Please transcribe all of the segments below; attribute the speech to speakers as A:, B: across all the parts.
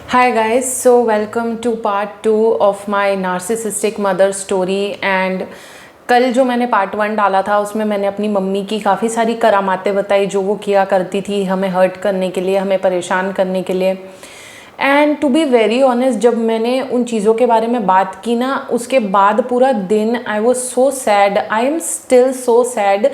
A: Hi guys, so welcome to part 2 of my narcissistic mother story and कल जो मैंने part 1 डाला था उसमें मैंने अपनी मम्मी की काफ़ी सारी करामातें बताई जो वो किया करती थी हमें हर्ट करने के लिए, हमें परेशान करने के लिए। And to be very honest, जब मैंने उन चीज़ों के बारे में बात की ना, उसके बाद पूरा दिन I was so sad, I am still so sad,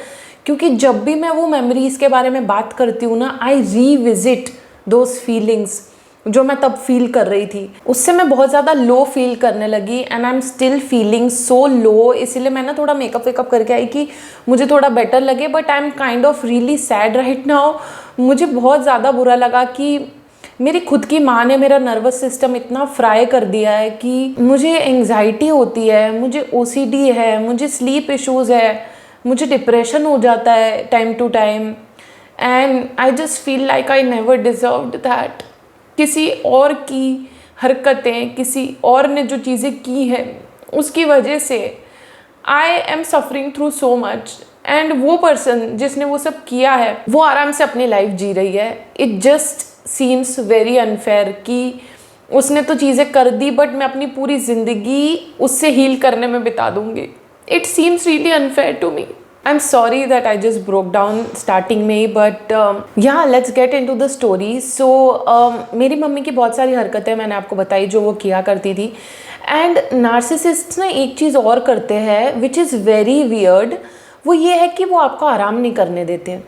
A: क्योंकि जब भी मैं वो मेमोरीज़ के बारे में बात करती हूँ ना, आई रीविजिट दोज फीलिंग्स जो मैं तब फील कर रही थी। उससे मैं बहुत ज़्यादा लो फील करने लगी and I am still feeling so low. इसीलिए मैं ना थोड़ा मेकअप वेकअप करके आई कि मुझे थोड़ा बेटर लगे, but I am kind of really sad right now. मुझे बहुत ज़्यादा बुरा लगा कि मेरी खुद की माँ ने मेरा नर्वस सिस्टम इतना फ्राई कर दिया है कि मुझे एंग्जाइटी होती है, मुझे ओसीडी है, मुझे स्लीप इश्यूज़ है, मुझे डिप्रेशन हो जाता है time to time and I just feel like I never deserved that. किसी और की हरकतें, किसी और ने जो चीज़ें की हैं उसकी वजह से I am suffering through so much and वो पर्सन जिसने वो सब किया है वो आराम से अपनी लाइफ जी रही है। It just seems very unfair कि उसने तो चीज़ें कर दी बट मैं अपनी पूरी ज़िंदगी उससे हील करने में बिता दूँगी। It seems really unfair to me. I'm sorry that I just broke down starting में, but yeah, let's get into the story. So मेरी मम्मी की बहुत सारी हरकतें मैंने आपको बताई जो वो किया करती थी। एंड नार्सिसिस्ट ना एक चीज़ और करते हैं विच इज़ वेरी वियर्ड, वो ये है कि वो आपको आराम नहीं करने देते।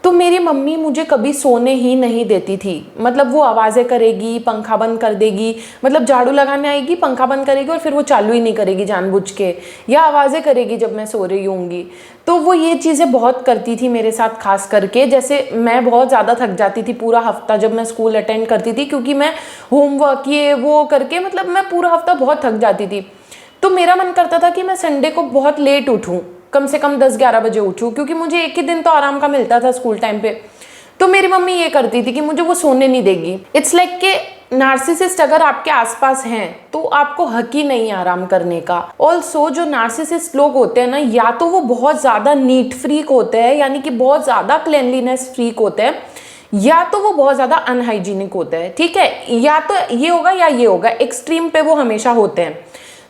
A: तो मेरी मम्मी मुझे कभी सोने ही नहीं देती थी। मतलब वो आवाज़ें करेगी, पंखा बंद कर देगी, मतलब झाड़ू लगाने आएगी, पंखा बंद करेगी और फिर वो चालू ही नहीं करेगी जानबूझ के, या आवाज़ें करेगी जब मैं सो रही होंगी। तो वो ये चीज़ें बहुत करती थी मेरे साथ, खास करके जैसे मैं बहुत ज़्यादा थक जाती थी पूरा हफ्ता जब मैं स्कूल अटेंड करती थी, क्योंकि मैं होमवर्क ये वो करके मतलब मैं पूरा हफ्ता बहुत थक जाती थी। तो मेरा मन करता था कि मैं संडे को बहुत लेट उठूँ, कम से कम 10-11 बजे उठूँ, क्योंकि मुझे एक ही दिन तो आराम का मिलता था स्कूल टाइम पे। तो मेरी मम्मी ये करती थी कि मुझे वो सोने नहीं देगी। इट्स लाइक कि नार्सिसिस्ट अगर आपके आसपास हैं तो आपको हक ही नहीं आराम करने का। ऑल्सो जो नार्सिसिस्ट लोग होते हैं ना, या तो वो बहुत ज़्यादा नीट फ्रीक होते हैं, यानी कि बहुत ज़्यादा क्लेनलीनेस फ्रीक होते हैं, या तो वो बहुत ज़्यादा अनहाइजीनिक होते हैं। ठीक है, या तो ये होगा या ये होगा, एक्सट्रीम पे वो हमेशा होते हैं।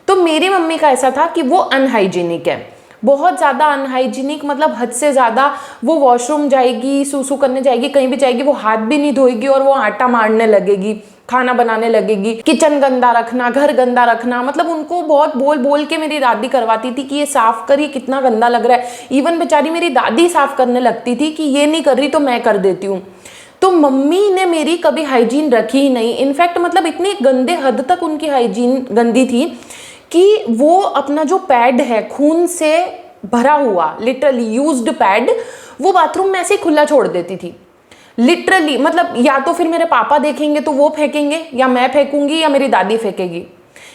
A: तो मेरी मम्मी का ऐसा था कि वो अनहाइजीनिक है, बहुत ज़्यादा अनहाइजीनिक, मतलब हद से ज़्यादा। वो वॉशरूम जाएगी, सूसू करने जाएगी, कहीं भी जाएगी, वो हाथ भी नहीं धोएगी और वो आटा मारने लगेगी, खाना बनाने लगेगी, किचन गंदा रखना, घर गंदा रखना। मतलब उनको बहुत बोल बोल के मेरी दादी करवाती थी कि ये साफ़ कर, ये कितना गंदा लग रहा है। इवन बेचारी मेरी दादी साफ़ करने लगती थी कि ये नहीं कर रही तो मैं कर देती हूँ। तो मम्मी ने मेरी कभी हाइजीन रखी ही नहीं। इनफैक्ट मतलब इतनी गंदे हद तक उनकी हाइजीन गंदी थी कि वो अपना जो पैड है खून से भरा हुआ, लिटरली यूज्ड पैड, वो बाथरूम में ऐसे ही खुला छोड़ देती थी। लिटरली मतलब या तो फिर मेरे पापा देखेंगे तो वो फेंकेंगे, या मैं फेंकूंगी, या मेरी दादी फेंकेगी।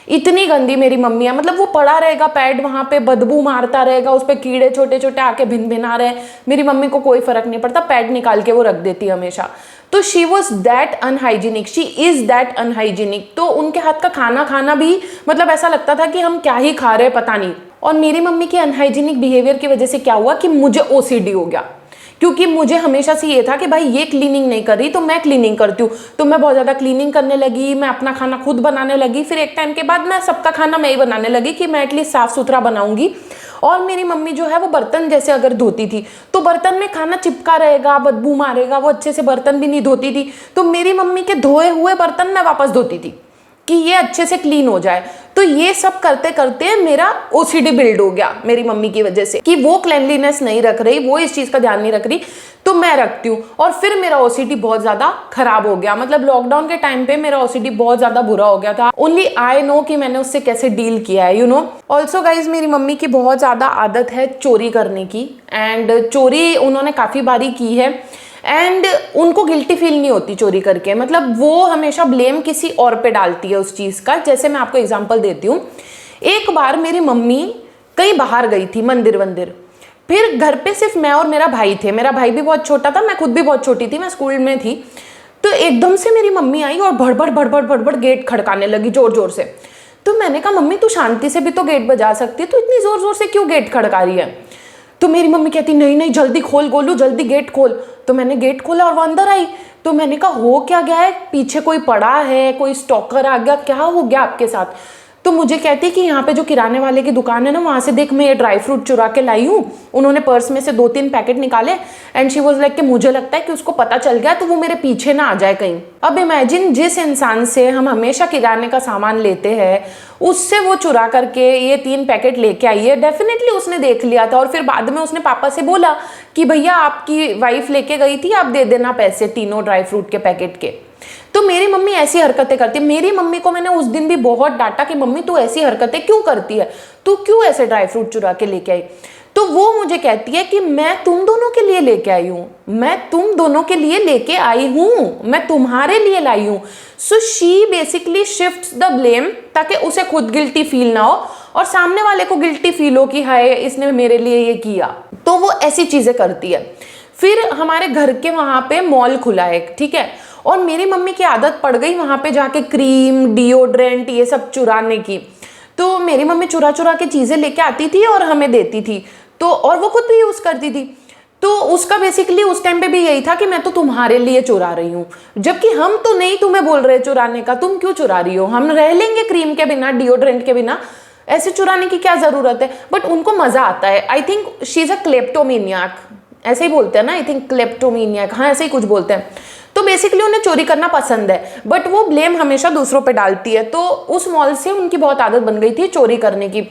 A: इतनी गंदी मेरी मम्मी है। मतलब वो पड़ा रहेगा पैड वहां पे, बदबू मारता रहेगा, उस पर कीड़े छोटे छोटे आके भिन भिना रहे, मेरी मम्मी को कोई फर्क नहीं पड़ता, पैड निकाल के वो रख देती हमेशा। तो she was that unhygienic, she is that unhygienic. तो उनके हाथ का खाना खाना भी मतलब ऐसा लगता था कि हम क्या ही खा रहे हैं पता नहीं। और मेरी मम्मी के अनहाइजीनिक बिहेवियर की वजह से क्या हुआ कि मुझे ओसीडी हो गया, क्योंकि मुझे हमेशा से ये था कि भाई ये क्लीनिंग नहीं कर रही तो मैं क्लीनिंग करती हूँ। तो मैं बहुत ज़्यादा क्लीनिंग करने लगी, मैं अपना खाना खुद बनाने लगी। फिर एक टाइम के बाद मैं सबका खाना मैं ही बनाने लगी कि मैं एटलीस्ट साफ़ सुथरा बनाऊंगी। और मेरी मम्मी जो है वो बर्तन जैसे अगर धोती थी तो बर्तन में खाना चिपका रहेगा, बदबू मारेगा, वो अच्छे से बर्तन भी नहीं धोती थी। तो मेरी मम्मी के धोए हुए बर्तन मैं वापस धोती थी कि ये अच्छे से क्लीन हो जाए। तो ये सब करते करते मेरा ओसीडी बिल्ड हो गया मेरी मम्मी की वजह से, कि वो क्लेanलीनेस नहीं रख रही, वो इस चीज़ का ध्यान नहीं रख रही तो मैं रखती हूँ। और फिर मेरा ओसीडी बहुत ज़्यादा खराब हो गया। मतलब लॉकडाउन के टाइम पे मेरा ओसीडी बहुत ज़्यादा बुरा हो गया था। ओनली आई नो कि मैंने उससे कैसे डील किया है, यू नो। ऑल्सो गाइज, मेरी मम्मी की बहुत ज़्यादा आदत है चोरी करने की, एंड चोरी उन्होंने काफ़ी बारी की है एंड उनको गिल्टी फील नहीं होती चोरी करके। मतलब वो हमेशा ब्लेम किसी और पे डालती है उस चीज़ का। जैसे मैं आपको एग्जांपल देती हूँ। एक बार मेरी मम्मी कहीं बाहर गई थी, मंदिर वंदिर, फिर घर पे सिर्फ मैं और मेरा भाई थे। मेरा भाई भी बहुत छोटा था, मैं खुद भी बहुत छोटी थी, मैं स्कूल में थी। तो एकदम से मेरी मम्मी आई और भड़बड़ भड़बड़ भड़बड़ गेट खड़काने लगी जोर जोर से। तो मैंने कहा मम्मी तू शांति से भी तो गेट बजा सकती है, तो इतनी जोर जोर से क्यों गेट खड़का रही है। तो मेरी मम्मी कहती नहीं नहीं जल्दी खोल गोलू, जल्दी गेट खोल। तो मैंने गेट खोला और वो अंदर आई। तो मैंने कहा हो क्या गया है, पीछे कोई पड़ा है, कोई स्टॉकर आ गया, क्या हो गया आपके साथ? तो मुझे कहती कि यहाँ पे जो किराने वाले की दुकान है ना, वहाँ से देख मैं ये ड्राई फ्रूट चुरा के लाई हूँ। उन्होंने पर्स में से 2-3 पैकेट निकाले एंड शी वाज लाइक कि मुझे लगता है कि उसको पता चल गया तो वो मेरे पीछे ना आ जाए कहीं। अब इमेजिन, जिस इंसान से हम हमेशा किराने का सामान लेते हैं, उससे वो चुरा करके ये 3 पैकेट लेके आई है। डेफिनेटली उसने देख लिया था और फिर बाद में उसने पापा से बोला कि भैया आपकी वाइफ लेके गई थी, आप दे देना पैसे तीनों ड्राई फ्रूट के पैकेट के। तो मेरी मम्मी ऐसी हरकतें करती है। मेरी मम्मी को मैंने उस दिन भी बहुत डांटा कि मम्मी तू ऐसी हरकतें क्यों करती है, तू क्यों ऐसे ड्राई फ्रूट चुरा के लेके आई? तो वो मुझे कहती है कि मैं तुम दोनों के लिए लेके आई हूँ, मैं तुम दोनों के लिए लेके आई हूँ, मैं तुम्हारे लिए लाई हूँ। So she basically shifts the blame ताकि उसे खुद गिल्टी फील ना हो और सामने वाले को गिल्टी फील हो कि हाय इसने मेरे लिए ये किया। तो वो ऐसी चीजें करती है। फिर हमारे घर के वहां पे मॉल खुला है, ठीक है, और मेरी मम्मी की आदत पड़ गई वहां पे जाके क्रीम, डिओड्रेंट ये सब चुराने की। तो मेरी मम्मी चुरा चुरा के चीजें लेके आती थी और हमें देती थी, तो और वो खुद भी यूज करती थी। तो उसका बेसिकली उस टाइम पे भी यही था कि मैं तो तुम्हारे लिए चुरा रही हूँ, जबकि हम तो नहीं तुम्हें बोल रहे चुराने का, तुम क्यों चुरा रही हो, हम रह लेंगे क्रीम के बिना, डिओड्रेंट के बिना, ऐसे चुराने की क्या जरूरत है। बट उनको मजा आता है। I think she is a kleptomaniac, ऐसे ही बोलते हैं ना, आई थिंक क्लेप्टोमेनियाक, हाँ ऐसे ही कुछ बोलते हैं। तो बेसिकली उन्हें चोरी करना पसंद है, बट वो ब्लेम हमेशा दूसरों पे डालती है। तो उस मॉल से उनकी बहुत आदत बन गई थी चोरी करने की।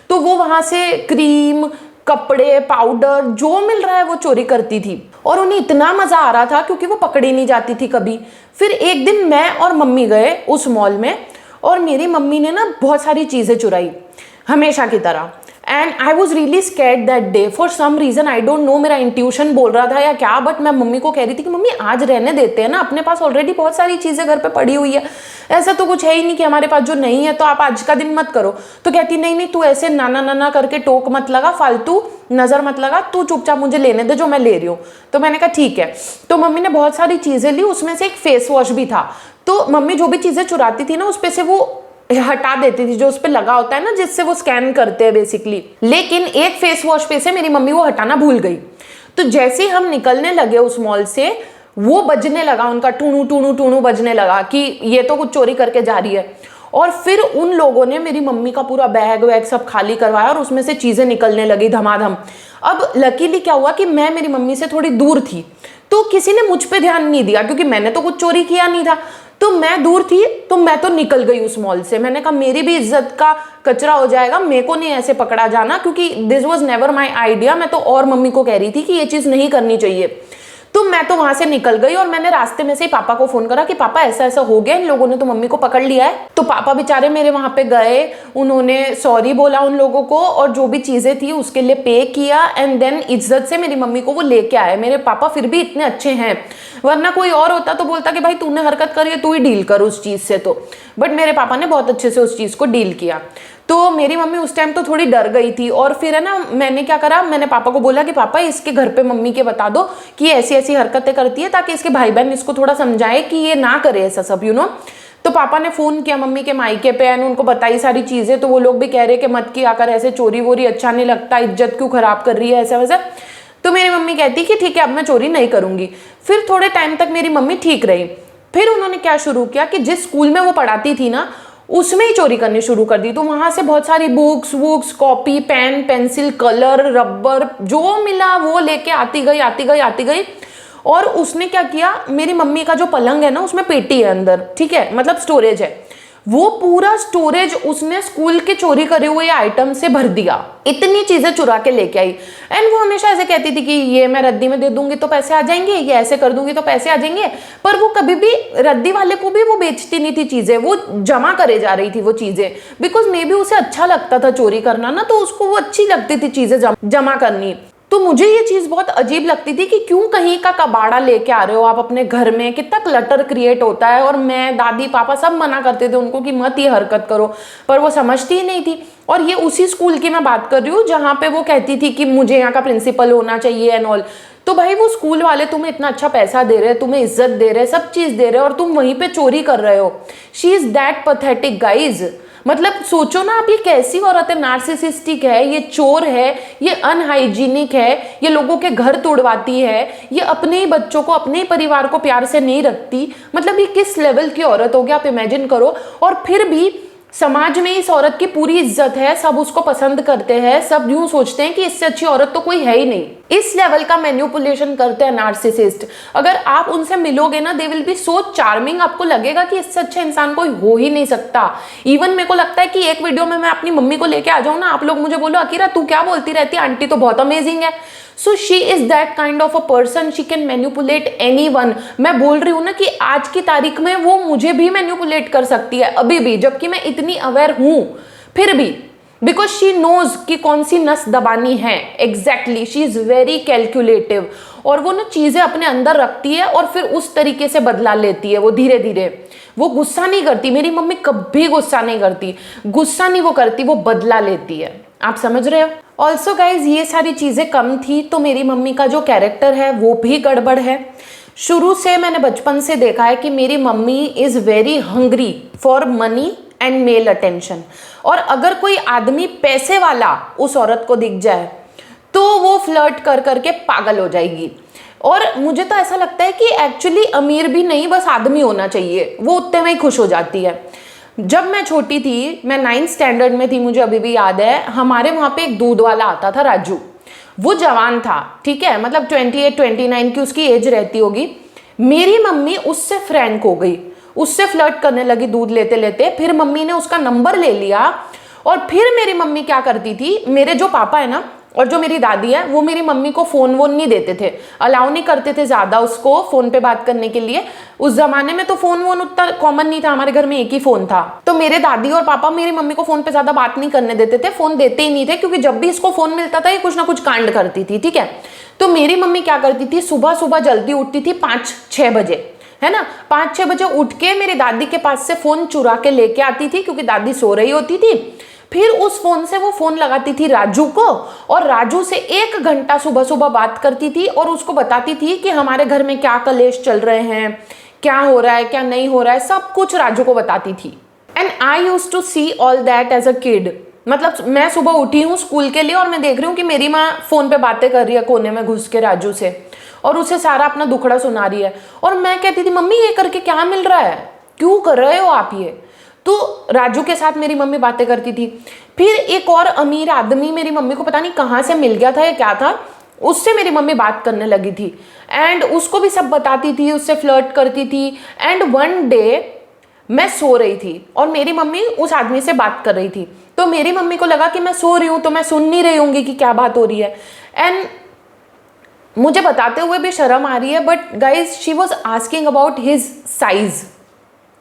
A: तो वो वहां से क्रीम, कपड़े, पाउडर जो मिल रहा है वो चोरी करती थी और उन्हें इतना मजा आ रहा था क्योंकि वो पकड़ी नहीं जाती थी कभी। फिर एक दिन मैं और मम्मी गए उस मॉल में और मेरी मम्मी ने ना बहुत सारी चीजें चुराई हमेशा की तरह। And I was really scared that day for some reason, I don't know, मेरा इंट्यूशन बोल रहा था या क्या, बट मैं मम्मी को कह रही थी कि मम्मी आज रहने देते हैं ना, अपने पास ऑलरेडी बहुत सारी चीजें घर पे पड़ी हुई है, ऐसा तो कुछ है ही नहीं कि हमारे पास जो नहीं है, तो आप आज का दिन मत करो। तो कहती नहीं नहीं, तू ऐसे नाना नाना करके टोक मत लगा, फालतू नजर मत लगा, तू चुपचाप मुझे लेने दे जो मैं ले रही हूँ। तो मैंने कहा ठीक है। तो मम्मी ने बहुत सारी चीजें ली, उसमें से एक फेस वॉश भी था। तो मम्मी जो भी चीजें चुराती थी ना उस पे से वो हटा देती थी, जो उस पे लगा होता है ना जिससे वो स्कैन करते हैं बेसिकली। लेकिन एक फेस वॉश पे से मेरी मम्मी वो हटाना भूल गई। तो जैसे ही हम निकलने लगे उस मॉल से, वो बजने लगा, उनका टूणू टूणू टूणू बजने लगा कि ये तो कुछ चोरी करके जा रही है। और फिर उन लोगों ने मेरी मम्मी का पूरा बैग वैग सब खाली करवाया और उसमें से चीजें निकलने लगी धमाधम। अब लकीली क्या हुआ कि मैं मेरी मम्मी से थोड़ी दूर थी, तो किसी ने मुझ पे ध्यान नहीं दिया क्योंकि मैंने तो कुछ चोरी किया नहीं था। तो मैं दूर थी, तो मैं तो निकल गई उस मॉल से। मैंने कहा मेरी भी इज्जत का कचरा हो जाएगा, मेरे को नहीं ऐसे पकड़ा जाना, क्योंकि this was never my idea. मैं तो और मम्मी को कह रही थी कि ये चीज नहीं करनी चाहिए। तो मैं तो वहां से निकल गई और मैंने रास्ते में से ही पापा को फोन करा कि पापा ऐसा ऐसा हो गया, इन लोगों ने तो मम्मी को पकड़ लिया है। तो पापा बेचारे मेरे वहां पे गए, उन्होंने सॉरी बोला उन लोगों को और जो भी चीजें थी उसके लिए पे किया एंड देन इज्जत से मेरी मम्मी को वो लेके आए। मेरे पापा फिर भी इतने अच्छे हैं, वरना कोई और होता तो बोलता कि भाई तूने हरकत करी है, तू ही डील कर उस चीज से। तो बट मेरे पापा ने बहुत अच्छे से उस चीज को डील किया। तो मेरी मम्मी उस टाइम तो थोड़ी डर गई थी और फिर है ना, मैंने क्या करा, मैंने पापा को बोला कि पापा इसके घर पे मम्मी के बता दो कि ऐसी ऐसी हरकतें करती है, ताकि इसके भाई बहन इसको थोड़ा समझाए कि ये ना करे ऐसा सब, यू नो। तो पापा ने फोन किया मम्मी के मायके पे एंड उनको बताई सारी चीजें। तो वो लोग भी कह रहे कि मत किया कर ऐसे, चोरी वोरी अच्छा नहीं लगता, इज्जत क्यों खराब कर रही है, ऐसा वैसा। तो मेरी मम्मी कहती कि ठीक है अब मैं चोरी नहीं करूंगी। फिर थोड़े टाइम तक मेरी मम्मी ठीक रही। फिर उन्होंने क्या शुरू किया कि जिस स्कूल में वो पढ़ाती थी ना, उसमें ही चोरी करनी शुरू कर दी। तो वहां से बहुत सारी books, copy, pen, pencil, colour, rubber, जो मिला वो लेके आती गई। और उसने क्या किया, मेरी मम्मी का जो पलंग है ना उसमें पेटी है अंदर, ठीक है, मतलब स्टोरेज है, वो पूरा स्टोरेज उसने स्कूल के चोरी करे हुए आइटम से भर दिया। इतनी चीजें चुरा के लेके आई। एंड वो हमेशा ऐसे कहती थी कि ये मैं रद्दी में दे दूंगी तो पैसे आ जाएंगे, ये ऐसे कर दूंगी तो पैसे आ जाएंगे। पर वो कभी भी रद्दी वाले को भी वो बेचती नहीं थी चीजें, वो जमा करे जा रही थी वो चीजें, बिकॉज मे बी उसे अच्छा लगता था चोरी करना ना, तो उसको वो अच्छी लगती थी चीजें जमा करनी। तो मुझे ये चीज बहुत अजीब लगती थी कि क्यों कहीं का कबाड़ा लेके आ रहे हो आप अपने घर में, कितना क्लटर क्रिएट होता है। और मैं, दादी, पापा सब मना करते थे उनको कि मत ये हरकत करो, पर वो समझती ही नहीं थी। और ये उसी स्कूल की मैं बात कर रही हूँ जहाँ पे वो कहती थी कि मुझे यहाँ का प्रिंसिपल होना चाहिए एंड ऑल। तो भाई वो स्कूल वाले तुम्हें इतना अच्छा पैसा दे रहे हैं, तुम्हें इज्जत दे रहे हैं, सब चीज दे रहे हैं, और तुम वहीं पे चोरी कर रहे हो। She is that pathetic guys. मतलब सोचो ना आप, ये कैसी औरत है, नार्सिसिस्टिक है, ये चोर है, ये अनहाइजीनिक है, ये लोगों के घर तोड़वाती है, ये अपने ही बच्चों को, अपने ही परिवार को प्यार से नहीं रखती। मतलब ये किस लेवल की औरत होगी आप इमेजिन करो। और फिर भी समाज में इस औरत की पूरी इज्जत है, सब उसको पसंद करते हैं, सब यूं सोचते हैं कि इससे अच्छी औरत तो कोई है ही नहीं। इस लेवल का मैनिपुलेशन करते हैं नार्सिसिस्ट। अगर आप उनसे मिलोगे ना, they will be so charming, आपको लगेगा कि इससे अच्छा इंसान कोई हो ही नहीं सकता। इवन मेरे को लगता है कि एक वीडियो में मैं अपनी मम्मी को लेके आ जाऊं ना, आप लोग मुझे बोलो अकीरा तू क्या बोलती रहती है, आंटी तो बहुत अमेजिंग है। So she is that kind of a person, she can manipulate anyone. मैं बोल रही हूं ना कि आज की तारीख में वो मुझे भी मैनिपुलेट कर सकती है अभी भी, जबकि मैं इतनी अवेयर हूं फिर भी, बिकॉज शी नोज कि कौन सी नस दबानी है। Exactly, she is very calculative, और वो ना चीजें अपने अंदर रखती है और फिर उस तरीके से बदला लेती है वो धीरे धीरे। वो गुस्सा नहीं करती, मेरी मम्मी कभी गुस्सा नहीं करती, गुस्सा नहीं वो करती, वो बदला लेती है। आप समझ रहे हो। ऑल्सो गाइज, ये सारी चीजें कम थी तो मेरी मम्मी का जो कैरेक्टर है वो भी गड़बड़ है। शुरू से मैंने बचपन से देखा है कि मेरी mummy is very hungry for money and male attention. और अगर कोई आदमी पैसे वाला उस औरत को दिख जाए तो वो फ्लर्ट कर करके पागल हो जाएगी। और मुझे तो ऐसा लगता है कि एक्चुअली अमीर भी नहीं, बस आदमी होना चाहिए, वो उतने में ही खुश हो जाती है। जब मैं छोटी थी, मैं 9th स्टैंडर्ड में थी, मुझे अभी भी याद है, हमारे वहाँ पे एक दूध वाला आता था राजू। वो जवान था, ठीक है, मतलब 28-29 की उसकी एज रहती होगी। मेरी मम्मी उससे फ्रैंक हो गई, उससे फ्लर्ट करने लगी दूध लेते लेते। फिर मम्मी ने उसका नंबर ले लिया और फिर मेरी मम्मी क्या करती थी, मेरे जो पापा है ना और जो मेरी दादी है, वो मेरी मम्मी को फोन वोन नहीं देते थे, अलाउ नहीं करते थे ज्यादा उसको फोन पे बात करने के लिए। उस जमाने में तो फोन वोन उतना कॉमन नहीं था, हमारे घर में एक ही फोन था। तो मेरे दादी और पापा मेरी मम्मी को फोन पे ज्यादा बात नहीं करने देते थे, फोन देते ही नहीं थे, क्योंकि जब भी इसको फोन मिलता था ये कुछ ना कुछ कांड करती थी, ठीक है। तो मेरी मम्मी क्या करती थी, सुबह सुबह जल्दी उठती थी 5-6 बजे, है ना, 5-6 बजे उठ के मेरी दादी के पास से फोन चुरा के लेके आती थी, क्योंकि दादी सो रही होती थी। फिर उस फोन से वो फोन लगाती थी राजू को और राजू से 1 घंटा सुबह सुबह बात करती थी और उसको बताती थी कि हमारे घर में क्या कलेश चल रहे हैं, क्या हो रहा है क्या नहीं हो रहा है, सब कुछ राजू को बताती थी। And I used to see all that as a kid. मतलब मैं सुबह उठी हूँ स्कूल के लिए और मैं देख रही हूँ कि मेरी माँ फोन पे बातें कर रही है कोने में घुस के राजू से, और उसे सारा अपना दुखड़ा सुना रही है। और मैं कहती थी मम्मी ये करके क्या मिल रहा है, क्यों कर रहे हो आप ये। तो राजू के साथ मेरी मम्मी बातें करती थी। फिर एक और अमीर आदमी मेरी मम्मी को पता नहीं कहाँ से मिल गया था या क्या था, उससे मेरी मम्मी बात करने लगी थी एंड उसको भी सब बताती थी, उससे फ्लर्ट करती थी। एंड वन डे मैं सो रही थी और मेरी मम्मी उस आदमी से बात कर रही थी, तो मेरी मम्मी को लगा कि मैं सो रही हूँ तो मैं सुन नहीं रही होंगी कि क्या बात हो रही है। एंड मुझे बताते हुए भी शर्म आ रही है, but guys she was asking about his size,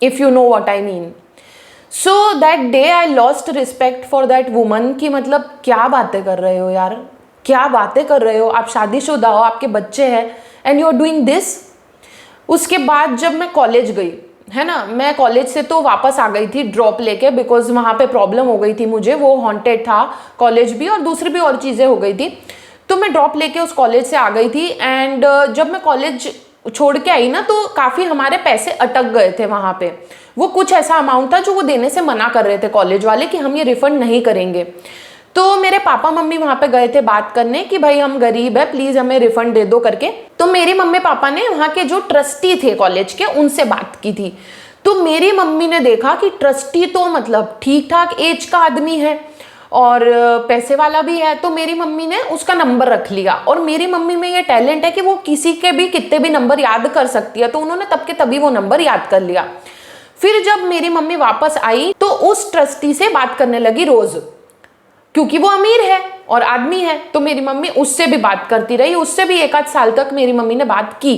A: if you know what I mean. So that day I lost respect for that woman कि मतलब क्या बातें कर रहे हो यार, क्या बातें कर रहे हो, आप शादीशुदा हो, आपके बच्चे हैं and you are doing this. उसके बाद जब मैं कॉलेज गई, है ना, मैं कॉलेज से तो वापस आ गई थी ड्रॉप लेके, बिकॉज वहाँ पे प्रॉब्लम हो गई थी मुझे, वो हॉन्टेड था कॉलेज भी और दूसरी भी और चीज़ें हो गई थी। तो मैं ड्रॉप लेके उस कॉलेज से आ गई थी एंड जब मैं कॉलेज छोड़ के आई ना तो काफ़ी हमारे पैसे अटक गए थे वहाँ पे। वो कुछ ऐसा अमाउंट था जो वो देने से मना कर रहे थे कॉलेज वाले कि हम ये रिफंड नहीं करेंगे। तो मेरे पापा मम्मी वहाँ पे गए थे बात करने कि भाई हम गरीब है, प्लीज़ हमें रिफंड दे दो करके। तो मेरे मम्मी पापा ने वहाँ के जो ट्रस्टी थे कॉलेज के उनसे बात की थी। तो मेरी मम्मी ने देखा कि ट्रस्टी तो मतलब ठीक ठाक एज का आदमी है और पैसे वाला भी है, तो मेरी मम्मी ने उसका नंबर रख लिया। और मेरी मम्मी में ये टैलेंट है कि वो किसी के भी कितने भी नंबर याद कर सकती है, तो उन्होंने तब के तभी वो नंबर याद कर लिया। फिर जब मेरी मम्मी वापस आई तो उस ट्रस्टी से बात करने लगी रोज, क्योंकि वो अमीर है और आदमी है, तो मेरी मम्मी उससे भी बात करती रही। उससे भी 1 आध साल तक मेरी मम्मी ने बात की।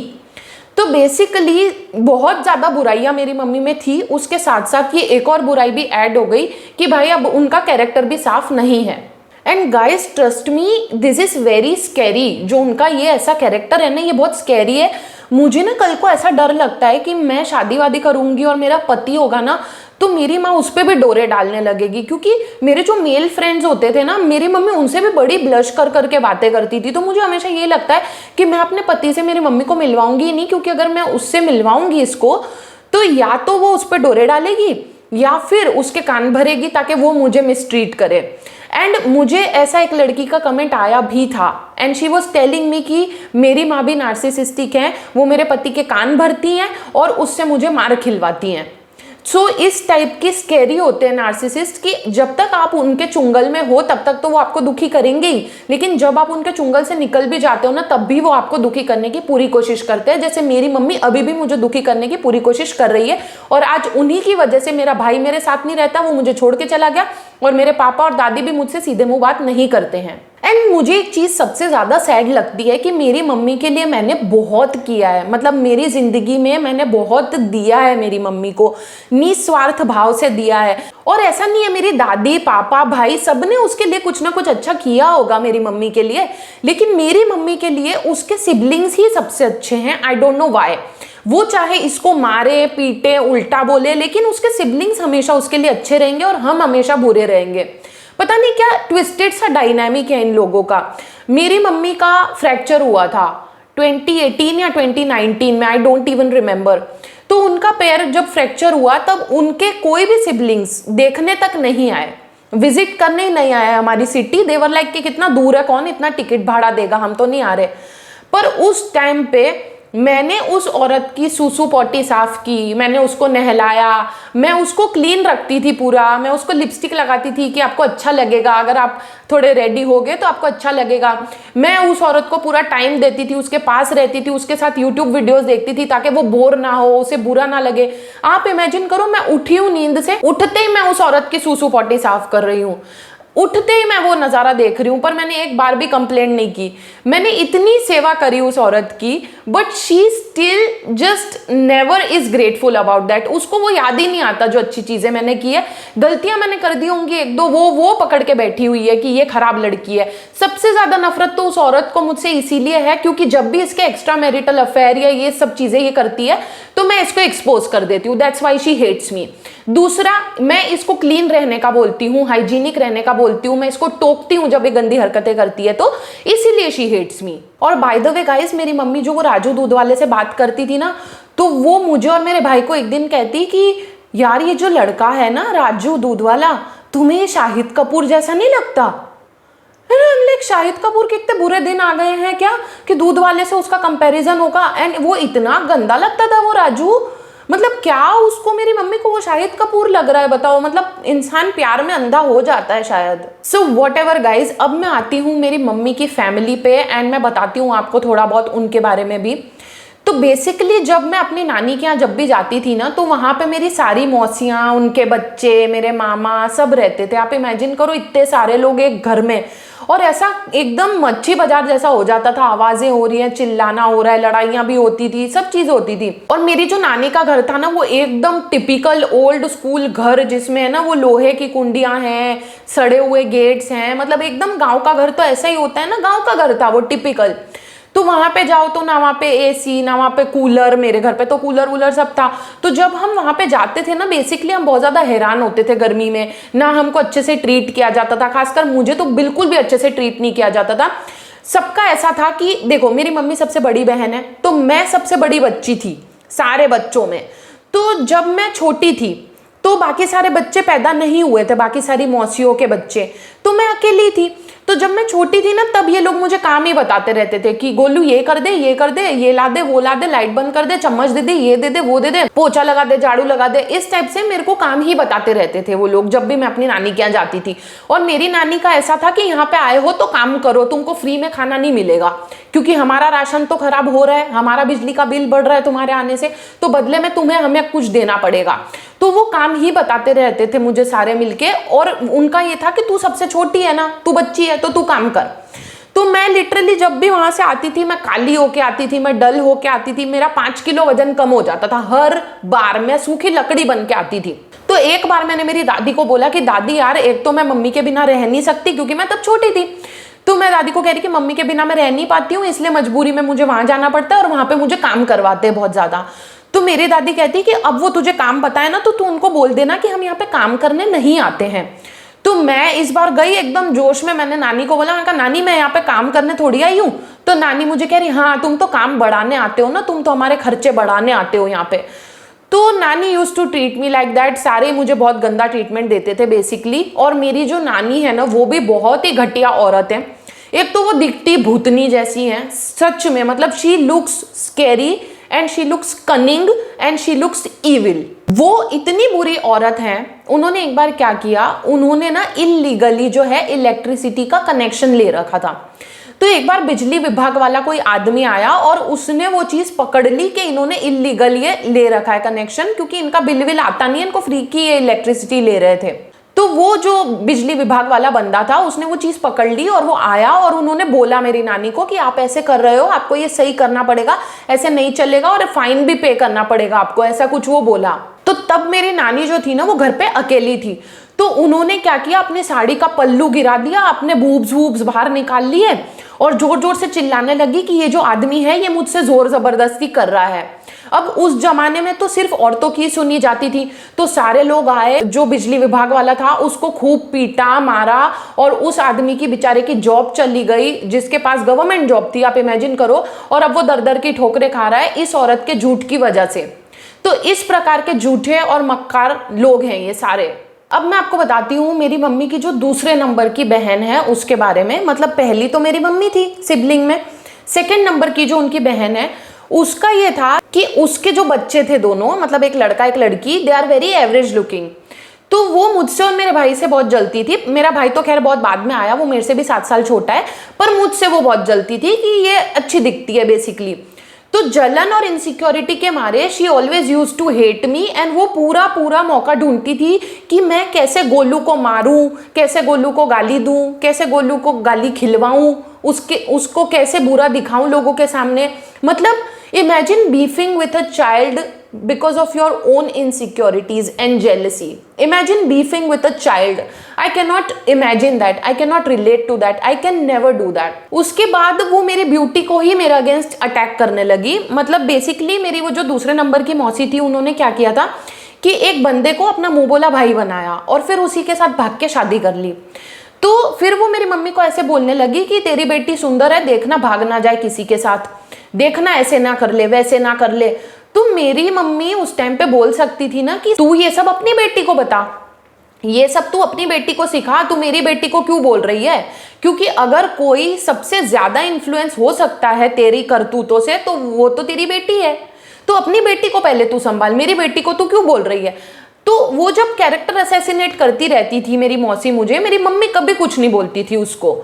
A: तो बेसिकली बहुत ज़्यादा बुराइयां मेरी मम्मी में थी। उसके साथ साथ ये एक और बुराई भी ऐड हो गई कि भाई अब उनका कैरेक्टर भी साफ नहीं है। And guys trust me, this is very scary. जो उनका ये ऐसा कैरेक्टर है ना, ये बहुत स्कैरी है। मुझे ना कल को ऐसा डर लगता है कि मैं शादी वादी करूंगी और मेरा पति होगा ना, तो मेरी माँ उस पर भी डोरे डालने लगेगी। क्योंकि मेरे जो मेल फ्रेंड्स होते थे ना, मेरी मम्मी उनसे भी बड़ी ब्लश कर करके बातें करती थी। तो मुझे हमेशा ये लगता है कि मैं अपने पति से मेरी मम्मी को मिलवाऊंगी ही नहीं, क्योंकि अगर मैं उससे मिलवाऊंगी इसको तो या तो वो उस पर डोरे डालेगी या फिर उसके कान भरेगी ताकि वो मुझे मिसट्रीट करे। एंड मुझे ऐसा एक लड़की का कमेंट आया भी था and she was telling me कि मेरी माँ भी नार्सिसिस्टिक है, वो मेरे पति के कान भरती हैं और उससे मुझे मार खिलवाती हैं। सो इस टाइप की स्कैरी होते हैं नार्सिसिस्ट कि जब तक आप उनके चुंगल में हो तब तक तो वो आपको दुखी करेंगे ही, लेकिन जब आप उनके चुंगल से निकल भी जाते हो ना तब भी वो आपको दुखी करने की पूरी कोशिश करते हैं। जैसे मेरी मम्मी अभी भी मुझे दुखी करने की पूरी कोशिश कर रही है और आज उन्हीं की वजह से मेरा भाई मेरे साथ नहीं रहता, वो मुझे छोड़ के चला गया और मेरे पापा और दादी भी मुझसे सीधे मुंह बात नहीं करते हैं। एंड मुझे एक चीज़ सबसे ज़्यादा सैड लगती है कि मेरी मम्मी के लिए मैंने बहुत किया है, मतलब मेरी ज़िंदगी में मैंने बहुत दिया है मेरी मम्मी को, निस्वार्थ भाव से दिया है। और ऐसा नहीं है, मेरी दादी पापा भाई सब ने उसके लिए कुछ ना कुछ अच्छा किया होगा मेरी मम्मी के लिए, लेकिन मेरी मम्मी के लिए उसके सिबलिंग्स ही सबसे अच्छे हैं। आई डोंट नो वाई। वो चाहे इसको मारे पीटे उल्टा बोले, लेकिन उसके सिबलिंग्स हमेशा उसके लिए अच्छे रहेंगे और हम हमेशा बुरे रहेंगे। पता नहीं क्या ट्विस्टेड सा डायनामिक है इन लोगों का। मेरी मम्मी का फ्रैक्चर हुआ था 2018 या 2019 में, आई डोंट इवन रिमेंबर। तो उनका पैर जब फ्रैक्चर हुआ तब उनके कोई भी सिबलिंग्स देखने तक नहीं आए, विजिट करने ही नहीं आए हमारी सिटी। देवर लाइक कि कितना दूर है, कौन इतना टिकट भाड़ा देगा, हम तो नहीं आ रहे। पर उस टाइम पे मैंने उस औरत की सूसू पॉटी साफ की, मैंने उसको नहलाया, मैं उसको क्लीन रखती थी पूरा, मैं उसको लिपस्टिक लगाती थी कि आपको अच्छा लगेगा, अगर आप थोड़े रेडी हो गए तो आपको अच्छा लगेगा। मैं उस औरत को पूरा टाइम देती थी, उसके पास रहती थी, उसके साथ यूट्यूब वीडियोस देखती थी ताकि वो बोर ना हो, उसे बुरा ना लगे। आप इमेजिन करो, मैं उठी हूँ नींद से, उठते ही मैं उस औरत की सूसू पॉटी साफ कर रही हूँ, उठते ही मैं वो नज़ारा देख रही हूँ, पर मैंने एक बार भी कंप्लेंट नहीं की। मैंने इतनी सेवा करी उस औरत की, but she still just never is grateful about that. उसको वो याद ही नहीं आता जो अच्छी चीज़ें मैंने की है। गलतियां मैंने कर दी होंगी एक दो, वो पकड़ के बैठी हुई है कि ये खराब लड़की है। सबसे ज़्यादा नफरत तो उस औरत को मुझसे इसीलिए है क्योंकि जब भी इसके एक्स्ट्रा मैरिटल अफेयर या ये सब चीज़ें ये करती है तो मैं इसको एक्सपोज कर देती हूँ। That's why she hates me. दूसरा, मैं इसको क्लीन रहने का बोलती हूँ, हाइजीनिक रहने का बोलती हूँ, मैं इसको टोकती हूँ जब ये गंदी हरकतें करती है, तो इसीलिए शी हेट्स मी। और बाय द वे गाइस, मेरी मम्मी जो वो राजू दूध वाले से बात करती थी ना, तो वो मुझे और मेरे भाई को एक दिन कहती कि यार ये जो लड़का है ना राजू दूध वाला, तुम्हें शाहिद कपूर जैसा नहीं लगता? शाहिद कपूर के इतने बुरे दिन आ गए हैं क्या कि दूध वाले से उसका कंपैरिजन होगा? एंड वो इतना गंदा लगता था वो राजू, मतलब क्या उसको, मेरी मम्मी को वो शाहिद कपूर लग रहा है, बताओ। मतलब इंसान प्यार में अंधा हो जाता है शायद। सो वॉट एवर गाइज, अब मैं आती हूँ मेरी मम्मी की फैमिली पे एंड मैं बताती हूँ आपको थोड़ा बहुत उनके बारे में भी। तो बेसिकली जब मैं अपनी नानी के यहाँ जब भी जाती थी ना, तो वहाँ पे मेरी सारी मौसियाँ, उनके बच्चे, मेरे मामा सब रहते थे। आप इमेजिन करो इतने सारे लोग एक घर में, और ऐसा एकदम मच्छी बाजार जैसा हो जाता था। आवाजें हो रही हैं, चिल्लाना हो रहा है, लड़ाइयाँ भी होती थी, सब चीज़ होती थी। और मेरी जो नानी का घर था ना, वो एकदम टिपिकल ओल्ड स्कूल घर, जिसमें है ना वो लोहे की कुंडियाँ हैं, सड़े हुए गेट्स हैं, मतलब एकदम गाँव का घर तो ऐसा ही होता है ना, गाँव का घर था वो टिपिकल। तो वहाँ पे जाओ तो ना वहाँ पे एसी, ना वहाँ पे कूलर, मेरे घर पे तो कूलर वूलर सब था। तो जब हम वहाँ पे जाते थे ना, बेसिकली हम बहुत ज़्यादा हैरान होते थे गर्मी में, ना हमको अच्छे से ट्रीट किया जाता था। खासकर मुझे तो बिल्कुल भी अच्छे से ट्रीट नहीं किया जाता था। सबका ऐसा था कि देखो, मेरी मम्मी सबसे बड़ी बहन है, तो मैं सबसे बड़ी बच्ची थी सारे बच्चों में। तो जब मैं छोटी थी तो बाकी सारे बच्चे पैदा नहीं हुए थे, बाकी सारी मौसियों के बच्चे, तो मैं अकेली थी। तो जब मैं छोटी थी ना, तब ये लोग मुझे काम ही बताते रहते थे कि गोलू ये कर दे, ये कर दे, ये ला दे, वो ला दे, लाइट बंद कर दे, चम्मच दे दे, ये दे दे, वो दे दे, पोछा लगा दे, झाड़ू लगा दे। इस टाइप से मेरे को काम ही बताते रहते थे वो लोग जब भी मैं अपनी नानी के यहाँ जाती थी। और मेरी नानी का ऐसा था कि यहाँ पे आए हो तो काम करो, तुमको फ्री में खाना नहीं मिलेगा, क्योंकि हमारा राशन तो खराब हो रहा है, हमारा बिजली का बिल बढ़ रहा है तुम्हारे आने से, तो बदले में तुम्हें हमें कुछ देना पड़ेगा। तो वो काम ही बताते रहते थे मुझे सारे मिलके। और उनका ये था कि तू सबसे छोटी है ना, तू बच्ची है तो तू काम कर। तो मैं लिटरली जब भी वहां से आती थी, मैं काली होके आती थी, मैं डल होके आती थी, मेरा 5 किलो वजन कम हो जाता था हर बार। मैं सूखी लकड़ी बन के आती थी। तो एक बार मैंने मेरी दादी को बोला कि दादी यार, एक तो मैं मम्मी के बिना रह नहीं सकती, क्योंकि मैं तब छोटी थी। तो मैं दादी को कह रही कि मम्मी के बिना मैं रह नहीं पाती हूँ, इसलिए मजबूरी में मुझे वहां जाना पड़ता है और वहां पे मुझे काम करवाते हैं बहुत ज्यादा। तो मेरी दादी कहती कि अब वो तुझे काम बताए ना, तो तू उनको बोल देना कि हम यहाँ पे काम करने नहीं आते हैं। तो मैं इस बार गई एकदम जोश में, मैंने नानी को बोला, मैंने कहा नानी मैं यहाँ पे काम करने थोड़ी आई हूँ। तो नानी मुझे कह रही हाँ तुम तो काम बढ़ाने आते हो ना, तुम तो हमारे खर्चे बढ़ाने आते हो यहाँ पे। तो नानी use to treat me like that, सारे मुझे बहुत गंदा ट्रीटमेंट देते थे बेसिकली। और मेरी जो नानी है ना वो भी बहुत ही घटिया औरत है। एक तो वो दिखती भूतनी जैसी है सच में, मतलब she looks scary and she looks cunning and she looks evil. वो इतनी बुरी औरत है। उन्होंने एक बार क्या किया, उन्होंने ना इलीगली जो है इलेक्ट्रिसिटी का कनेक्शन ले रखा था। तो एक बार बिजली विभाग वाला कोई आदमी आया और उसने वो चीज पकड़ ली कि इन्होंने इलीगल ये ले रखा है कनेक्शन, क्योंकि इनका बिल विल आता नहीं है, इनको फ्री की ये इलेक्ट्रिसिटी ले रहे थे। तो वो जो बिजली विभाग वाला बंदा था उसने वो चीज पकड़ ली और वो आया और उन्होंने बोला मेरी नानी को कि आप ऐसे कर रहे हो, आपको ये सही करना पड़ेगा, ऐसे नहीं चलेगा और फाइन भी पे करना पड़ेगा आपको, ऐसा कुछ वो बोला। तो तब मेरी नानी जो थी ना वो घर पे अकेली थी। तो उन्होंने क्या किया, अपनी साड़ी का पल्लू गिरा दिया, अपने बूब्स वूब्स बाहर निकाल लिए और जोर जोर से चिल्लाने लगी कि ये जो आदमी है ये मुझसे जोर जबरदस्ती कर रहा है। अब उस जमाने में तो सिर्फ औरतों की सुनी जाती थी, तो सारे लोग आए, जो बिजली विभाग वाला था उसको खूब पीटा मारा और उस आदमी की बेचारे की जॉब चली गई, जिसके पास गवर्नमेंट जॉब थी, आप इमेजिन करो। और अब वो दर दर की ठोकरें खा रहा है इस औरत के झूठ की वजह से। तो इस प्रकार के झूठे और मक्कार लोग हैं ये सारे। अब मैं आपको बताती हूँ मेरी मम्मी की जो दूसरे नंबर की बहन है उसके बारे में। मतलब पहली तो मेरी मम्मी थी सिबलिंग में, सेकंड नंबर की जो उनकी बहन है उसका ये था कि उसके जो बच्चे थे दोनों, मतलब एक लड़का एक लड़की, they are very average looking. तो वो मुझसे और मेरे भाई से बहुत जलती थी। मेरा भाई तो खैर बहुत बाद में आया, वो मेरे से भी 7 साल छोटा है, पर मुझसे वो बहुत जलती थी कि ये अच्छी दिखती है बेसिकली। तो जलन और इनसिक्योरिटी के मारे she always use to hate me and वो पूरा पूरा मौका ढूंढती थी कि मैं कैसे गोलू को मारूं, कैसे गोलू को गाली दूं, कैसे गोलू को गाली खिलवाऊं, उसको कैसे बुरा दिखाऊं लोगों के सामने। मतलब imagine beefing with a child because of your own insecurities and jealousy. Imagine beefing with a child. I cannot imagine that. I cannot relate to that. I can never do that. उसके बाद वो मेरी beauty को ही मेरे against attack करने लगी। मतलब basically मेरी वो जो दूसरे नंबर की मौसी थी उन्होंने क्या किया था कि एक बंदे को अपना मुंह बोला भाई बनाया और फिर उसी के साथ भाग के शादी कर ली। तो फिर वो मेरी मम्मी को ऐसे बोलने लगी कि तेरी बेटी सुंदर है, देखना भाग ना जाए किसी के साथ, देखना ऐसे ना कर ले वैसे ना कर ले। तो मेरी मम्मी उस टाइम पे बोल सकती थी ना कि तू ये सब अपनी बेटी को बता, ये सब तू अपनी बेटी को सिखा, तू मेरी बेटी को क्यों बोल रही है? क्योंकि अगर कोई सबसे ज्यादा इन्फ्लुएंस हो सकता है तेरी करतूतों से तो वो तो तेरी बेटी है। तो अपनी बेटी को पहले तू संभाल, मेरी बेटी को तू क्यों बोल रही है? तो वो जब कैरेक्टर असैसिनेट करती रहती थी मेरी मौसी मुझे, मेरी मम्मी कभी कुछ नहीं बोलती थी उसको।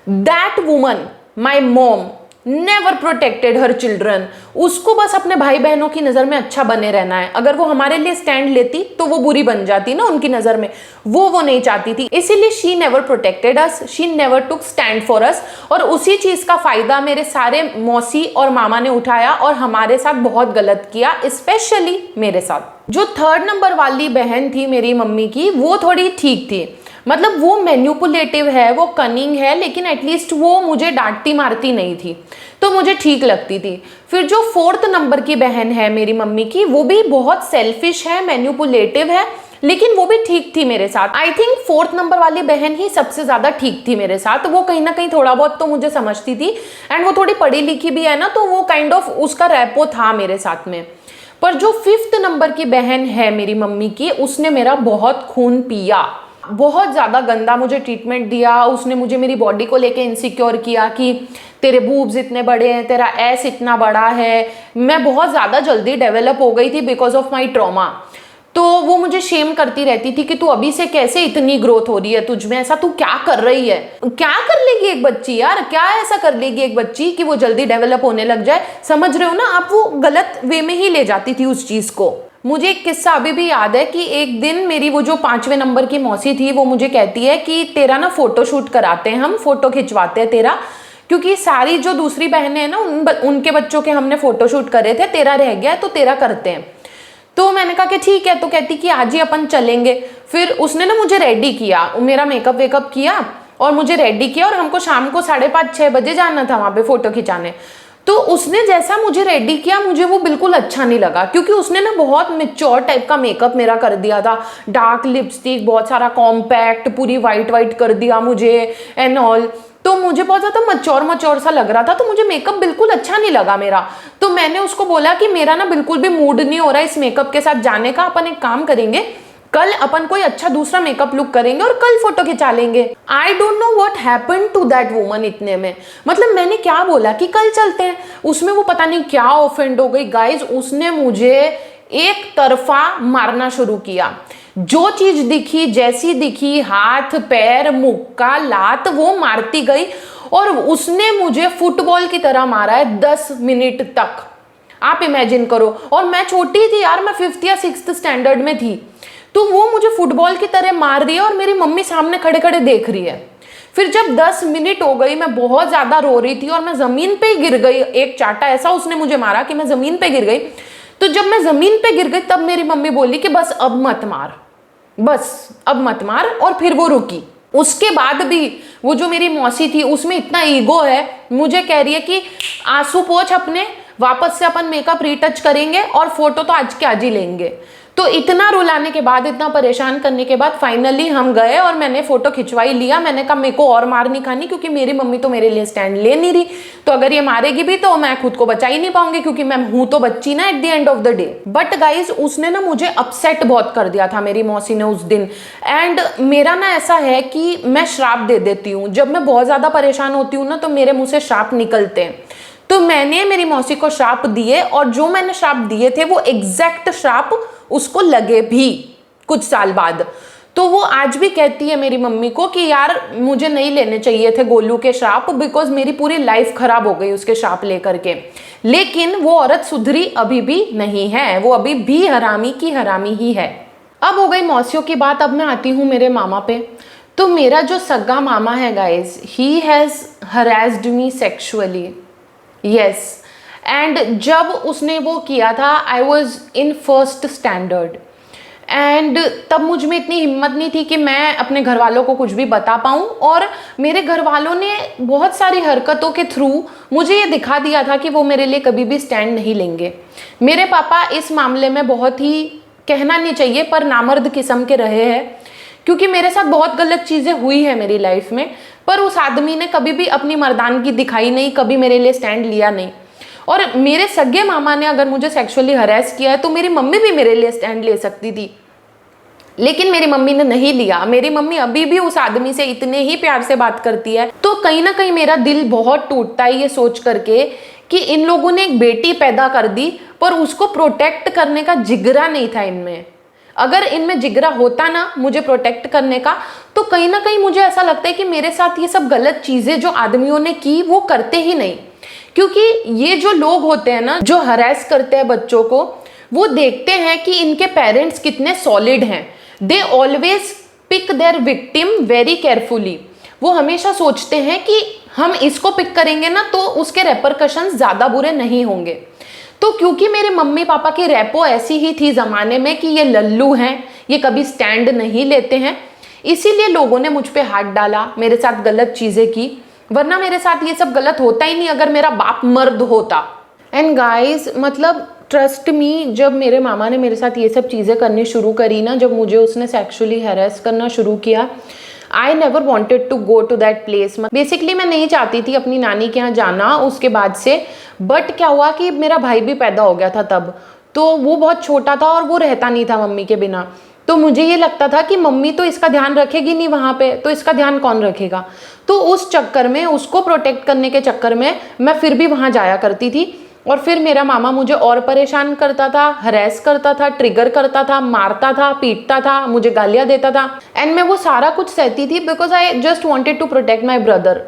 A: That woman, my mom, never protected her children. उसको बस अपने भाई बहनों की नज़र में अच्छा बने रहना है। अगर वो हमारे लिए स्टैंड लेती तो वो बुरी बन जाती ना उनकी नज़र में, वो नहीं चाहती थी। इसीलिए she never protected us, she never took stand for us. और उसी चीज़ का फ़ायदा मेरे सारे मौसी और मामा ने उठाया और हमारे साथ बहुत गलत किया, स्पेशली मेरे साथ। जो थर्ड नंबर वाली बहन थी मेरी मम्मी की वो थोड़ी ठीक थी। मतलब वो मैन्युपुलेटिव है, वो कनिंग है, लेकिन एटलीस्ट वो मुझे डांटती मारती नहीं थी, तो मुझे ठीक लगती थी। फिर जो फोर्थ नंबर की बहन है मेरी मम्मी की वो भी बहुत सेल्फिश है, मैन्युपुलेटिव है, लेकिन वो भी ठीक थी मेरे साथ। आई थिंक फोर्थ नंबर वाली बहन ही सबसे ज़्यादा ठीक थी मेरे साथ। वो कहीं ना कहीं थोड़ा बहुत तो मुझे समझती थी एंड वो थोड़ी पढ़ी लिखी भी है ना, तो वो काइंड ऑफ उसका रैपो था मेरे साथ में। पर जो फिफ्थ नंबर की बहन है मेरी मम्मी की, उसने मेरा बहुत खून पिया, बहुत ज़्यादा गंदा मुझे ट्रीटमेंट दिया। उसने मुझे मेरी बॉडी को लेके इनसिक्योर किया कि तेरे बूब्स इतने बड़े हैं, तेरा एस इतना बड़ा है। मैं बहुत ज़्यादा जल्दी डेवलप हो गई थी बिकॉज ऑफ माई ट्रॉमा। तो वो मुझे शेम करती रहती थी कि तू अभी से कैसे इतनी ग्रोथ हो रही है तुझ में, ऐसा तू क्या कर रही है? क्या कर लेगी एक बच्ची यार, क्या ऐसा कर लेगी एक बच्ची कि वो जल्दी डेवलप होने लग जाए? समझ रहे हो ना आप? वो गलत वे में ही ले जाती थी उस चीज़ को। मुझे एक किस्सा अभी भी याद है कि एक दिन मेरी वो जो 5वें नंबर की मौसी थी वो मुझे कहती है कि तेरा ना फोटो शूट कराते हैं, हम फोटो खिंचवाते हैं तेरा, क्योंकि सारी जो दूसरी बहनें हैं ना उनके बच्चों के हमने फोटो शूट करे थे, तेरा रह गया है तो तेरा करते हैं। तो मैंने कहा कि ठीक है। तो कहती कि आज ही अपन चलेंगे। फिर उसने ना मुझे रेडी किया, मेरा मेकअप वेकअप किया और मुझे रेडी किया और हमको शाम को 5:30-6 बजे जाना था वहाँ पे फोटो खिंचाने। तो उसने जैसा मुझे रेडी किया मुझे वो बिल्कुल अच्छा नहीं लगा, क्योंकि उसने ना बहुत मैच्योर टाइप का मेकअप मेरा कर दिया था। डार्क लिपस्टिक, बहुत सारा कॉम्पैक्ट, पूरी वाइट कर दिया मुझे एंड ऑल। तो मुझे बहुत ज़्यादा मच्योर सा लग रहा था, तो मुझे मेकअप बिल्कुल अच्छा नहीं लगा मेरा। तो मैंने उसको बोला कि मेरा ना बिल्कुल भी मूड नहीं हो रहा है इस मेकअप के साथ जाने का, अपन एक काम करेंगे, कल अपन कोई अच्छा दूसरा मेकअप लुक करेंगे और कल फोटो खिंचा लेंगे। I don't know what happened to that woman इतने में, मतलब मैंने क्या बोला कि कल चलते हैं, उसमें वो पता नहीं क्या ऑफेंड हो गई गाइज, उसने मुझे एक तरफा मारना शुरू किया। जो चीज दिखी जैसी दिखी, हाथ पैर मुक्का लात, वो मारती गई और उसने मुझे फुटबॉल की तरह मारा है 10 मिनट तक। आप इमेजिन करो, और मैं छोटी थी यार, मैं 5th या 6th स्टैंडर्ड में थी, तो वो मुझे फुटबॉल की तरह मार रही है और मेरी मम्मी सामने खड़े खड़े देख रही है। फिर जब 10 मिनट हो गई, मैं बहुत ज्यादा रो रही थी और मैं जमीन पे ही गिर गई, एक चाटा ऐसा उसने मुझे मारा कि मैं जमीन पे गिर गई। तो जब मैं जमीन पे गिर गई तब मेरी मम्मी बोली कि बस अब मत मार, बस अब मत मार, और फिर वो रुकी। उसके बाद भी वो जो मेरी मौसी थी उसमें इतना ईगो है, मुझे कह रही है कि आंसू पोंछ अपने, वापस से अपन मेकअप रीटच करेंगे और फोटो तो आज के आज ही लेंगे। तो इतना रुलाने के बाद, इतना परेशान करने के बाद फाइनली हम गए और मैंने फोटो खिंचवाई लिया। मैंने कहा मेरे को और मार नहीं खानी, क्योंकि मेरी मम्मी तो मेरे लिए स्टैंड ले नहीं रही, तो अगर ये मारेगी भी तो मैं खुद को बचा ही नहीं पाऊंगी, क्योंकि मैं हूं तो बच्ची ना at the end of the day. But guys उसने ना मुझे अपसेट बहुत कर दिया था, मेरी मौसी ने उस दिन। एंड मेरा ना ऐसा है कि मैं श्राप दे देती हूँ, जब मैं बहुत ज्यादा परेशान होती हूँ ना तो मेरे मुंह से श्राप निकलते हैं। तो मैंने मेरी मौसी को श्राप दिए, और जो मैंने श्राप दिए थे वो एग्जैक्ट श्राप उसको लगे भी कुछ साल बाद। तो वो आज भी कहती है मेरी मम्मी को कि यार मुझे नहीं लेने चाहिए थे गोलू के श्राप, बिकॉज मेरी पूरी लाइफ खराब हो गई उसके श्राप लेकर के। लेकिन वो औरत सुधरी अभी भी नहीं है, वो अभी भी हरामी की हरामी ही है। अब हो गई मौसियों की बात, अब मैं आती हूँ मेरे मामा पे। तो मेरा जो सगा मामा है guys, he has harassed me sexually, yes. And जब उसने वो किया था, I was in 1st standard, and तब मुझ में इतनी हिम्मत नहीं थी कि मैं अपने घर वालों को कुछ भी बता पाऊँ। और मेरे घर वालों ने बहुत सारी हरकतों के थ्रू मुझे ये दिखा दिया था कि वो मेरे लिए कभी भी स्टैंड नहीं लेंगे। मेरे पापा इस मामले में बहुत ही, कहना नहीं चाहिए पर नामर्द किस्म के रहे हैं, क्योंकि मेरे साथ बहुत गलत चीज़ें हुई है मेरी लाइफ में, पर उस आदमी ने कभी भी अपनी मर्दानगी दिखाई नहीं, कभी मेरे लिए स्टैंड लिया नहीं। और मेरे सगे मामा ने अगर मुझे सेक्सुअली हरास किया है तो मेरी मम्मी भी मेरे लिए स्टैंड ले सकती थी, लेकिन मेरी मम्मी ने नहीं लिया। मेरी मम्मी अभी भी उस आदमी से इतने ही प्यार से बात करती है। तो कहीं ना कहीं मेरा दिल बहुत टूटता है ये सोच करके कि इन लोगों ने एक बेटी पैदा कर दी, पर उसको प्रोटेक्ट करने का जिगरा नहीं था इनमें। अगर इनमें जिगरा होता ना मुझे प्रोटेक्ट करने का, तो कहीं ना कहीं मुझे ऐसा लगता है कि मेरे साथ ये सब गलत चीज़ें जो आदमियों ने की वो करते ही नहीं। क्योंकि ये जो लोग होते हैं ना, जो हरास करते हैं बच्चों को, वो देखते हैं कि इनके पेरेंट्स कितने सॉलिड हैं। They always pick their victim very carefully. वो हमेशा सोचते हैं कि हम इसको पिक करेंगे ना तो उसके रेपरकशंस ज़्यादा बुरे नहीं होंगे। तो क्योंकि मेरे मम्मी पापा की रेपो ऐसी ही थी ज़माने में कि ये लल्लू हैं, ये कभी स्टैंड नहीं लेते हैं, इसीलिए लोगों ने मुझ पे हाथ डाला, मेरे साथ गलत चीज़ें की। वरना मेरे साथ ये सब गलत होता ही नहीं अगर मेरा बाप मर्द होता। एंड गाइज, मतलब ट्रस्ट मी, जब मेरे मामा ने मेरे साथ ये सब चीज़ें करनी शुरू करी ना, जब मुझे उसने सेक्सुअली हैरेस करना शुरू किया, I never wanted to go to that place. Basically मैं नहीं चाहती थी अपनी नानी के यहाँ जाना उसके बाद से। बट क्या हुआ कि मेरा भाई भी पैदा हो गया था तब, तो वो बहुत छोटा था और वो रहता नहीं था मम्मी के बिना। तो मुझे ये लगता था कि मम्मी तो इसका ध्यान रखेगी नहीं वहाँ पे, तो इसका ध्यान कौन रखेगा। तो उस चक्कर में, उसको प्रोटेक्ट करने के चक्कर में मैं फिर भी वहाँ जाया करती थी। और फिर मेरा मामा मुझे और परेशान करता था, हरेस करता था, ट्रिगर करता था, मारता था, पीटता था, मुझे गालियाँ देता था। एंड मैं वो सारा कुछ सहती थी because I just wanted to protect my brother.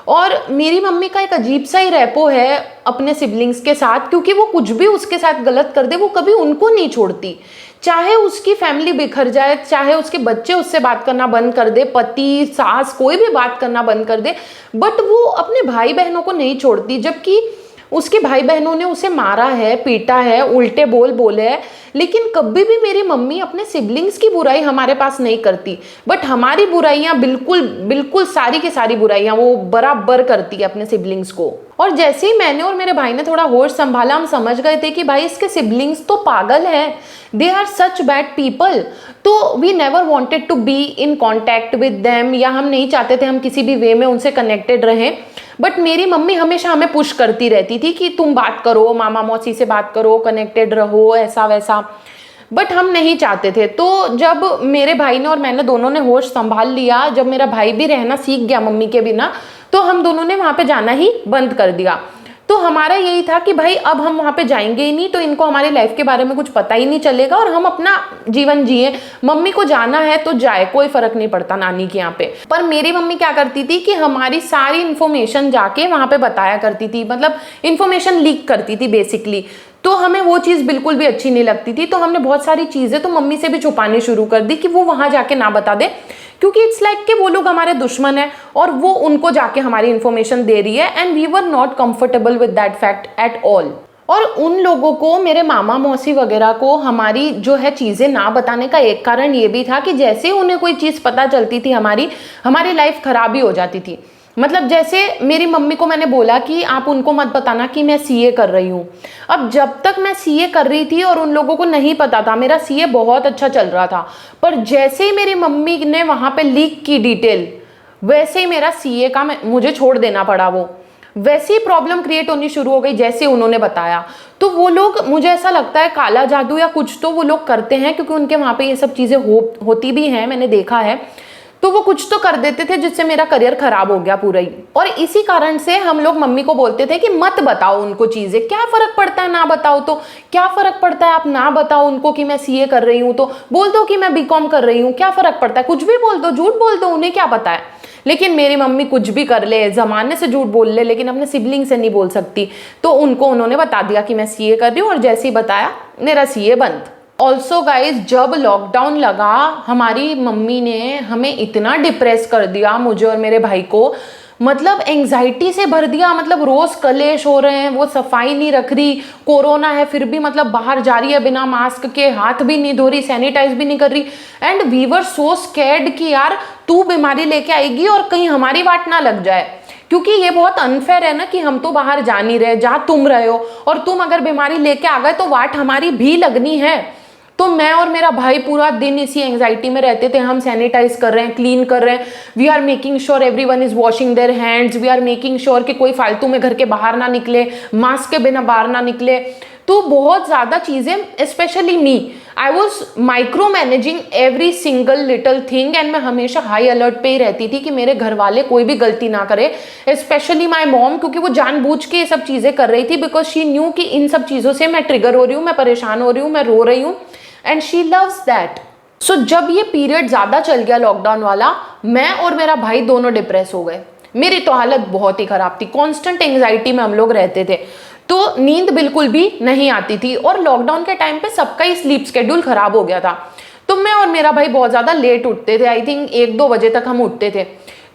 A: और मेरी मम्मी का एक अजीब सा ही रेपो है अपने सिबलिंग्स के साथ, क्योंकि वो कुछ भी उसके साथ गलत कर दे वो कभी उनको नहीं छोड़ती। चाहे उसकी फैमिली बिखर जाए, चाहे उसके बच्चे उससे बात करना बंद कर दे, पति सास कोई भी बात करना बंद कर दे, बट वो अपने भाई बहनों को नहीं छोड़ती। जबकि उसके भाई बहनों ने उसे मारा है, पीटा है, उल्टे बोल बोले हैं, लेकिन कभी भी मेरी मम्मी अपने सिबलिंग्स की बुराई हमारे पास नहीं करती, बट हमारी बुराइयां बिल्कुल बिल्कुल सारी की सारी बुराइयां वो बराबर करती है अपने सिबलिंग्स को। और जैसे ही मैंने और मेरे भाई ने थोड़ा होश संभाला, हम समझ गए थे कि भाई इसके सिबलिंग्स तो पागल हैं, they are such bad people. तो we never wanted to be in contact with them, या हम नहीं चाहते थे हम किसी भी वे में उनसे कनेक्टेड रहें। बट मेरी मम्मी हमेशा हमें पुश करती रहती थी कि तुम बात करो, मामा मौसी से बात करो, कनेक्टेड रहो, ऐसा वैसा। बट हम नहीं चाहते थे। तो जब मेरे भाई ने और मैंने दोनों ने होश संभाल लिया, जब मेरा भाई भी रहना सीख गया मम्मी के बिना, तो हम दोनों ने वहाँ पे जाना ही बंद कर दिया। तो हमारा यही था कि भाई अब हम वहाँ पे जाएंगे ही नहीं, तो इनको हमारी लाइफ के बारे में कुछ पता ही नहीं चलेगा और हम अपना जीवन जिए। मम्मी को जाना है तो जाए, कोई फर्क नहीं पड़ता नानी के यहाँ पे। पर मेरी मम्मी क्या करती थी कि हमारी सारी इन्फॉर्मेशन जाके वहाँ पे बताया करती थी, मतलब इन्फॉर्मेशन लीक करती थी बेसिकली। तो हमें वो चीज़ बिल्कुल भी अच्छी नहीं लगती थी। तो हमने बहुत सारी चीज़ें तो मम्मी से भी छुपानी शुरू कर दी कि वो वहाँ जाके ना बता दे, क्योंकि इट्स लाइक कि वो लोग हमारे दुश्मन है और वो उनको जाके हमारी इन्फॉर्मेशन दे रही है, and we were not comfortable with that fact at all. और उन लोगों को, मेरे मामा मौसी वगैरह को, हमारी जो है चीज़ें ना बताने का एक कारण ये भी था कि जैसे उन्हें कोई चीज़ पता चलती थी हमारी लाइफ खराब ही हो जाती थी। मतलब जैसे मेरी मम्मी को मैंने बोला कि आप उनको मत बताना कि मैं सीए कर रही हूँ। अब जब तक मैं सीए कर रही थी और उन लोगों को नहीं पता था, मेरा सीए बहुत अच्छा चल रहा था। पर जैसे ही मेरी मम्मी ने वहाँ पे लीक की डिटेल, वैसे ही मेरा सीए का मुझे छोड़ देना पड़ा। वो वैसी प्रॉब्लम क्रिएट होनी शुरू हो गई जैसे उन्होंने बताया। तो वो लोग, मुझे ऐसा लगता है काला जादू या कुछ तो वो लोग करते हैं, क्योंकि उनके वहाँ पे ये सब चीज़ें होती भी हैं, मैंने देखा है। तो वो कुछ तो कर देते थे जिससे मेरा करियर खराब हो गया पूरा ही। और इसी कारण से हम लोग मम्मी को बोलते थे कि मत बताओ उनको चीजें, क्या फर्क पड़ता है ना बताओ तो, क्या फर्क पड़ता है आप ना बताओ उनको कि मैं सीए कर रही हूँ, तो बोल दो कि मैं बीकॉम कर रही हूँ, क्या फर्क पड़ता है, कुछ भी बोल दो, झूठ बोल दो, उन्हें क्या पता है। लेकिन मेरी मम्मी कुछ भी कर ले, जमाने से झूठ बोल ले, लेकिन अपने सिबलिंग से नहीं बोल सकती। तो उन्होंने बता दिया कि मैं सीए कर रही हूँ, और जैसे ही बताया मेरा सीए बंद। ऑल्सो गाइज, जब लॉकडाउन लगा, हमारी मम्मी ने हमें इतना डिप्रेस कर दिया, मुझे और मेरे भाई को, मतलब एंग्जाइटी से भर दिया। मतलब रोज कलेश हो रहे हैं, वो सफाई नहीं रख रही, कोरोना है फिर भी मतलब बाहर जा रही है बिना मास्क के, हाथ भी नहीं धो रही, सैनिटाइज भी नहीं कर रही। And we were so scared कि यार तू बीमारी लेके आएगी और कहीं हमारी वाट ना लग जाए, क्योंकि ये बहुत अनफेयर है ना कि हम तो बाहर जा नहीं रहे, जहाँ तुम रहे हो, और तुम अगर बीमारी लेके आ गए तो वाट हमारी भी लगनी है। तो मैं और मेरा भाई पूरा दिन इसी एंजाइटी में रहते थे। हम सैनिटाइज कर रहे हैं, क्लीन कर रहे हैं, we are making sure everyone is washing their hands, we are making sure कि कोई फालतू में घर के बाहर ना निकले, मास्क के बिना बाहर ना निकले। तो बहुत ज़्यादा चीज़ें, specially me, I was micro managing every single little thing, and मैं हमेशा हाई अलर्ट पे ही रहती थी कि मेरे घर वाले कोई भी गलती ना करे, स्पेशली माई मॉम, क्योंकि वो जानबूझ के ये सब चीज़ें कर रही थी, बिकॉज शी न्यू कि इन सब चीज़ों से मैं ट्रिगर हो रही हूँ, मैं परेशान हो रही हूँ, मैं रो रही हूँ, एंड शी लव्स दैट। सो जब ये पीरियड ज़्यादा चल गया लॉकडाउन वाला, मैं और मेरा भाई दोनों डिप्रेस हो गए। मेरी तो हालत बहुत ही ख़राब थी, कॉन्स्टेंट एंग्जाइटी में हम लोग रहते थे, तो नींद बिल्कुल भी नहीं आती थी। और लॉकडाउन के टाइम पे सबका ही स्लीप शेड्यूल ख़राब हो गया था। तो मैं और मेरा भाई बहुत ज़्यादा लेट उठते थे, आई थिंक 1-2 बजे तक हम उठते थे।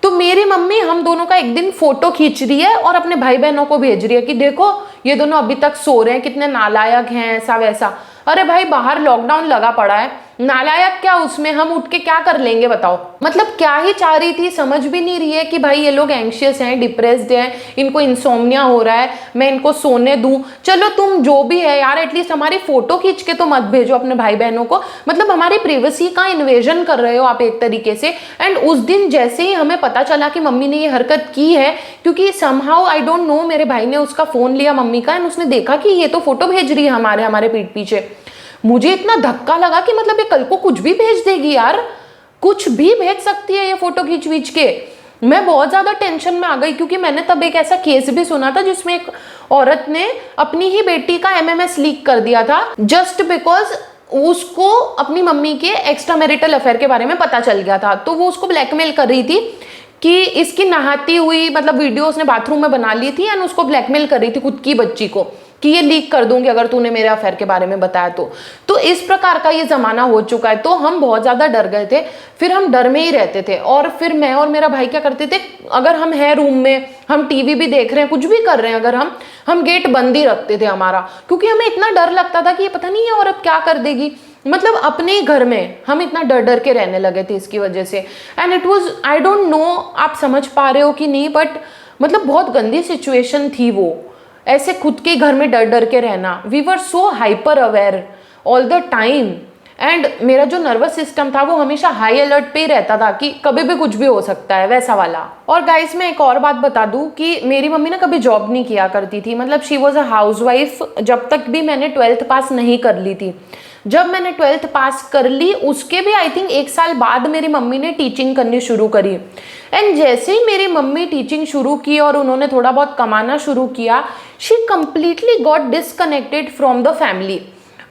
A: तो मेरी मम्मी हम दोनों का एक दिन फोटो खींच रही है और अपने भाई बहनों को भेज रही है कि देखो ये दोनों अभी तक सो रहे हैं, कितने नालायक हैं, ऐसा वैसा। अरे भाई, बाहर लॉकडाउन लगा पड़ा है, नालायक क्या उसमें, हम उठ के क्या कर लेंगे बताओ। मतलब क्या ही चाह रही थी, समझ भी नहीं रही है कि भाई ये लोग एंग्शियस हैं, डिप्रेस्ड हैं, इनको इंसोम्निया हो रहा है, मैं इनको सोने दूं। चलो तुम जो भी है यार, एटलीस्ट हमारी फोटो खींच के तो मत भेजो अपने भाई बहनों को। मतलब हमारी प्राइवेसी का इन्वेजन कर रहे हो आप एक तरीके से। एंड उस दिन जैसे ही हमें पता चला कि मम्मी ने ये हरकत की है, क्योंकि समहाउ आई डोंट नो, मेरे भाई ने उसका फोन लिया मम्मी का, एंड उसने देखा कि ये तो फोटो भेज रही है हमारे पीठ पीछे। मुझे इतना धक्का लगा कि मतलब ये कल को कुछ भी भेज देगी यार, कुछ भी भेज सकती है ये फोटो खींच के। मैं बहुत ज्यादा टेंशन में आ गई, क्योंकि मैंने तब एक ऐसा केस भी सुना था जिसमें एक औरत ने अपनी ही बेटी का एमएमएस लीक कर दिया था, जस्ट बिकॉज उसको अपनी मम्मी के एक्स्ट्रा मैरिटल अफेयर के बारे में पता चल गया था। तो वो उसको ब्लैकमेल कर रही थी कि इसकी नहाती हुई, मतलब वीडियो उसने बाथरूम में बना ली थी, एंड उसको ब्लैकमेल कर रही थी खुद की बच्ची को कि ये लीक कर दूंगी अगर तूने मेरे अफेयर के बारे में बताया तो इस प्रकार का ये ज़माना हो चुका है। तो हम बहुत ज़्यादा डर गए थे, फिर हम डर में ही रहते थे। और फिर मैं और मेरा भाई क्या करते थे, अगर हम हैं रूम में, हम टीवी भी देख रहे हैं, कुछ भी कर रहे हैं, अगर हम गेट बंद ही रखते थे हमारा, क्योंकि हमें इतना डर लगता था कि ये पता नहीं ये औरत क्या कर देगी। मतलब अपने ही घर में हम इतना डर डर के रहने लगे थे इसकी वजह से। And it was, I don't no आप समझ पा रहे हो कि नहीं, बट मतलब बहुत गंदी सिचुएशन थी वो, ऐसे खुद के घर में डर डर के रहना। We were so hyper aware all the time, and मेरा जो नर्वस सिस्टम था वो हमेशा हाई अलर्ट पे ही रहता था कि कभी भी कुछ भी हो सकता है, वैसा वाला। और गाइस मैं एक और बात बता दूं कि मेरी मम्मी ना कभी जॉब नहीं किया करती थी, मतलब शी वॉज अ हाउसवाइफ जब तक भी मैंने 12th पास नहीं कर ली थी। जब मैंने 12th पास कर ली उसके भी आई थिंक 1 साल बाद मेरी मम्मी ने टीचिंग करनी शुरू करी। एंड जैसे ही मेरी मम्मी टीचिंग शुरू की और उन्होंने थोड़ा बहुत कमाना शुरू किया, she completely got disconnected from the family.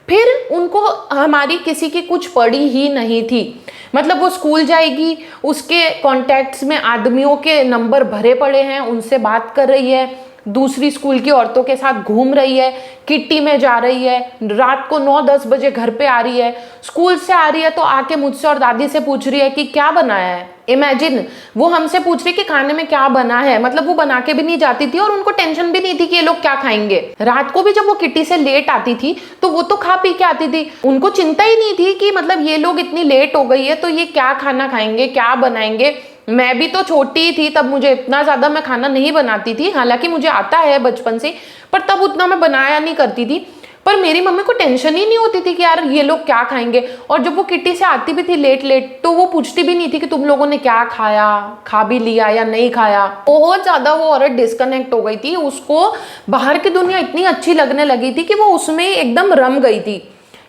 A: फिर उनको हमारी किसी की कुछ पड़ी ही नहीं थी। मतलब वो स्कूल जाएगी, उसके कॉन्टैक्ट्स में आदमियों के नंबर भरे पड़े हैं, उनसे बात कर रही है, दूसरी स्कूल की औरतों के साथ घूम रही है, किट्टी में जा रही है, रात को 9-10 बजे घर पे आ रही है, स्कूल से आ रही है तो आके मुझसे और दादी से पूछ रही है कि क्या बनाया है। इमेजिन, वो हमसे पूछ रही कि खाने में क्या बना है। मतलब वो बना के भी नहीं जाती थी और उनको टेंशन भी नहीं थी कि ये लोग क्या खाएंगे। रात को भी जब वो किट्टी से लेट आती थी तो वो तो खा पी के आती थी, उनको चिंता ही नहीं थी कि मतलब ये लोग इतनी लेट हो गई है तो ये क्या खाना खाएंगे, क्या बनाएंगे। मैं भी तो छोटी ही थी तब, मुझे इतना ज़्यादा मैं खाना नहीं बनाती थी, हालांकि मुझे आता है बचपन से, पर तब उतना मैं बनाया नहीं करती थी। पर मेरी मम्मी को टेंशन ही नहीं होती थी कि यार ये लोग क्या खाएंगे। और जब वो किट्टी से आती भी थी लेट लेट तो वो पूछती भी नहीं थी कि तुम लोगों ने क्या खाया, खा भी लिया या नहीं खाया। बहुत ज़्यादा वो औरत डिस्कनेक्ट हो गई थी, उसको बाहर की दुनिया इतनी अच्छी लगने लगी थी कि वो उसमें एकदम रम गई थी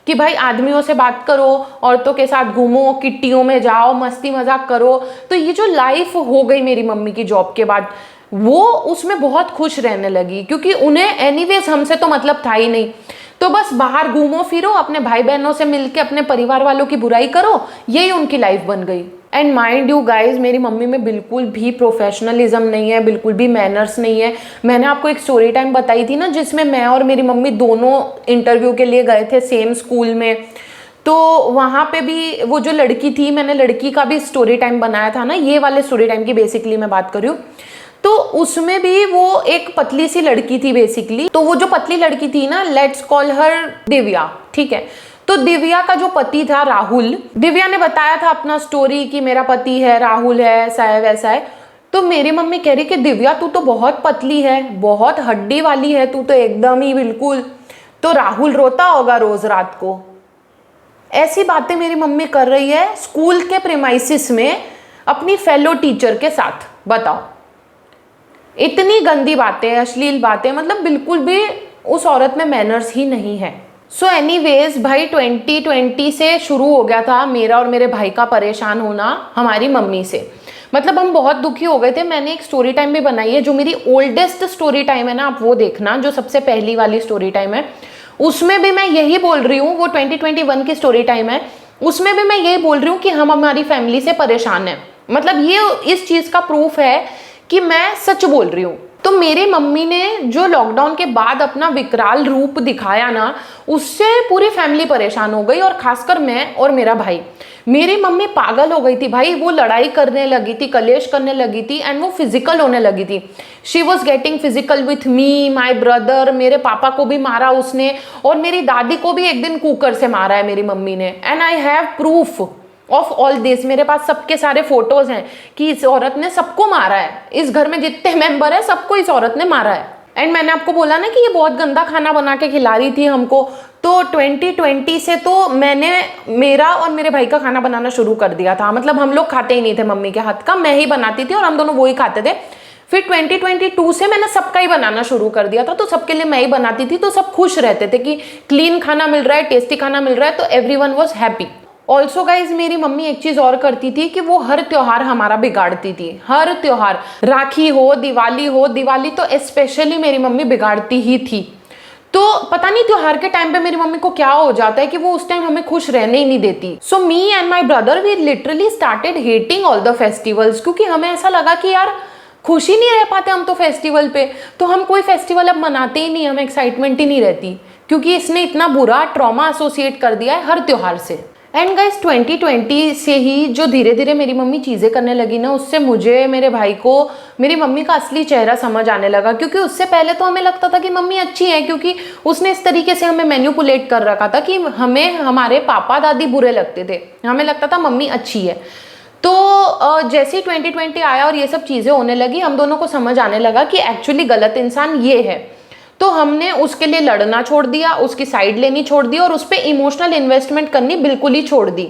A: कि भाई आदमियों से बात करो, औरतों के साथ घूमो, किट्टियों में जाओ, मस्ती मजाक करो। तो ये जो लाइफ हो गई मेरी मम्मी की जॉब के बाद, वो उसमें बहुत खुश रहने लगी, क्योंकि उन्हें एनीवेज हमसे तो मतलब था ही नहीं। तो बस बाहर घूमो फिरो, अपने भाई बहनों से मिलके अपने परिवार वालों की बुराई करो, यही उनकी लाइफ बन गई। एंड माइंड यू गाइज, मेरी मम्मी में बिल्कुल भी प्रोफेशनलिज्म नहीं है, बिल्कुल भी मैनर्स नहीं है। मैंने आपको एक स्टोरी टाइम बताई थी ना, जिसमें मैं और मेरी मम्मी दोनों इंटरव्यू के लिए गए थे सेम स्कूल में। तो वहाँ पे भी वो जो लड़की थी, मैंने लड़की का भी स्टोरी टाइम बनाया था ना, ये वाले स्टोरी टाइम की बेसिकली मैं बात कर रही हूँ। तो उसमें भी वो एक पतली सी लड़की थी बेसिकली। तो वो जो पतली लड़की थी ना, लेट्स कॉल हर दिव्या, ठीक है। तो दिव्या का जो पति था राहुल, दिव्या ने बताया था अपना स्टोरी कि मेरा पति है राहुल है, ऐसा है वैसा है। तो मेरी मम्मी कह रही कि दिव्या तू तो बहुत पतली है, बहुत हड्डी वाली है, तू तो एकदम ही बिल्कुल। तो राहुल रोता होगा रोज रात को। ऐसी बातें मेरी मम्मी कर रही है स्कूल के प्रीमाइसिस में अपनी फेलो टीचर के साथ। बताओ, इतनी गंदी बातें, अश्लील बातें, मतलब बिल्कुल भी उस औरत में मैनर्स ही नहीं है। सो एनीवेज भाई, 2020 से शुरू हो गया था मेरा और मेरे भाई का परेशान होना हमारी मम्मी से। मतलब हम बहुत दुखी हो गए थे। मैंने एक स्टोरी टाइम भी बनाई है, जो मेरी ओल्डेस्ट स्टोरी टाइम है ना, आप वो देखना, जो सबसे पहली वाली स्टोरी टाइम है, उसमें भी मैं यही बोल रही हूँ। वो 2021 की स्टोरी टाइम है, उसमें भी मैं यही बोल रही हूँ कि हम हमारी फैमिली से परेशान हैं। मतलब ये इस चीज़ का प्रूफ है कि मैं सच बोल रही हूँ। तो मेरी मम्मी ने जो लॉकडाउन के बाद अपना विकराल रूप दिखाया ना, उससे पूरी फैमिली परेशान हो गई, और खासकर मैं और मेरा भाई। मेरी मम्मी पागल हो गई थी भाई, वो लड़ाई करने लगी थी, कलेश करने लगी थी, एंड वो फिजिकल होने लगी थी। She was getting physical with me, my brother. मेरे पापा को भी मारा उसने, और मेरी दादी को भी एक दिन कुकर से मारा है मेरी मम्मी ने। And I have proof of all this. मेरे पास सबके सारे फोटोज हैं कि इस औरत ने सबको मारा है। इस घर में जितने मेंबर है सबको इस औरत ने मारा है। एंड मैंने आपको बोला ना कि ये बहुत गंदा खाना बना के खिला रही थी हमको। तो 2020 से तो मैंने मेरा और मेरे भाई का खाना बनाना शुरू कर दिया था। मतलब हम लोग खाते ही नहीं थे मम्मी के हाथ का, मैं ही बनाती थी और हम दोनों वो ही खाते थे। फिर 2022 से मैंने सबका ही बनाना शुरू कर दिया था, तो सबके लिए मैं ही बनाती थी। तो सब खुश रहते थे कि क्लीन खाना मिल रहा है, टेस्टी खाना मिल रहा है, तो everyone was happy. Also guys, मेरी मम्मी एक चीज और करती थी कि वो हर त्योहार हमारा बिगाड़ती थी। हर त्योहार, राखी हो, दिवाली तो स्पेशली मेरी मम्मी बिगाड़ती ही थी। तो पता नहीं त्योहार के टाइम पे मेरी मम्मी को क्या हो जाता है कि वो उस टाइम हमें खुश रहने ही नहीं देती। So me and my brother we literally started hating all the festivals, क्योंकि हमें ऐसा लगा कि यार खुश ही नहीं रह पाते हम तो फेस्टिवल पे। तो हम कोई फेस्टिवल अब मनाते ही नहीं, हमें एक्साइटमेंट ही नहीं रहती, क्योंकि इसने इतना बुरा ट्रॉमा एसोसिएट कर दिया है हर त्योहार से। एंड गाइस 2020 से ही जो धीरे धीरे मेरी मम्मी चीज़ें करने लगी ना, उससे मुझे, मेरे भाई को मेरी मम्मी का असली चेहरा समझ आने लगा। क्योंकि उससे पहले तो हमें लगता था कि मम्मी अच्छी है, क्योंकि उसने इस तरीके से हमें मैनिपुलेट कर रखा था कि हमें हमारे पापा दादी बुरे लगते थे, हमें लगता था मम्मी अच्छी है। तो जैसे ही 2020 आया और ये सब चीज़ें होने लगी, हम दोनों को समझ आने लगा कि एक्चुअली गलत इंसान ये है। तो हमने उसके लिए लड़ना छोड़ दिया, उसकी साइड लेनी छोड़ दी और उस पर इमोशनल इन्वेस्टमेंट करनी बिल्कुल ही छोड़ दी।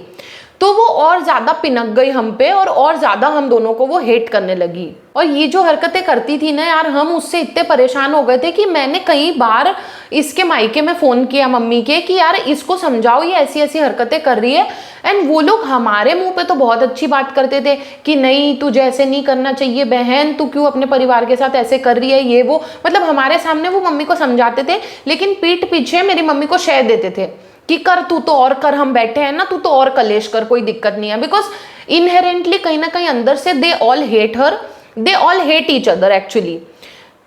A: तो वो और ज़्यादा पिनक गई हम पे और ज़्यादा हम दोनों को वो हेट करने लगी। और ये जो हरकतें करती थी ना यार, हम उससे इतने परेशान हो गए थे कि मैंने कई बार इसके मायके में फ़ोन किया मम्मी के कि यार इसको समझाओ, ये ऐसी ऐसी हरकतें कर रही है। एंड वो लोग हमारे मुंह पे तो बहुत अच्छी बात करते थे कि नहीं तुझे ऐसे नहीं करना चाहिए बहन, तू क्यों अपने परिवार के साथ ऐसे कर रही है, ये वो, मतलब हमारे सामने वो मम्मी को समझाते थे, लेकिन पीठ पीछे मेरी मम्मी को शह देते थे कि कर तू तो और कर, हम बैठे हैं ना, तू तो और कलेश कर, कोई दिक्कत नहीं है। बिकॉज इनहेरेंटली कहीं ना कहीं अंदर से they all hate her, they all hate each other actually.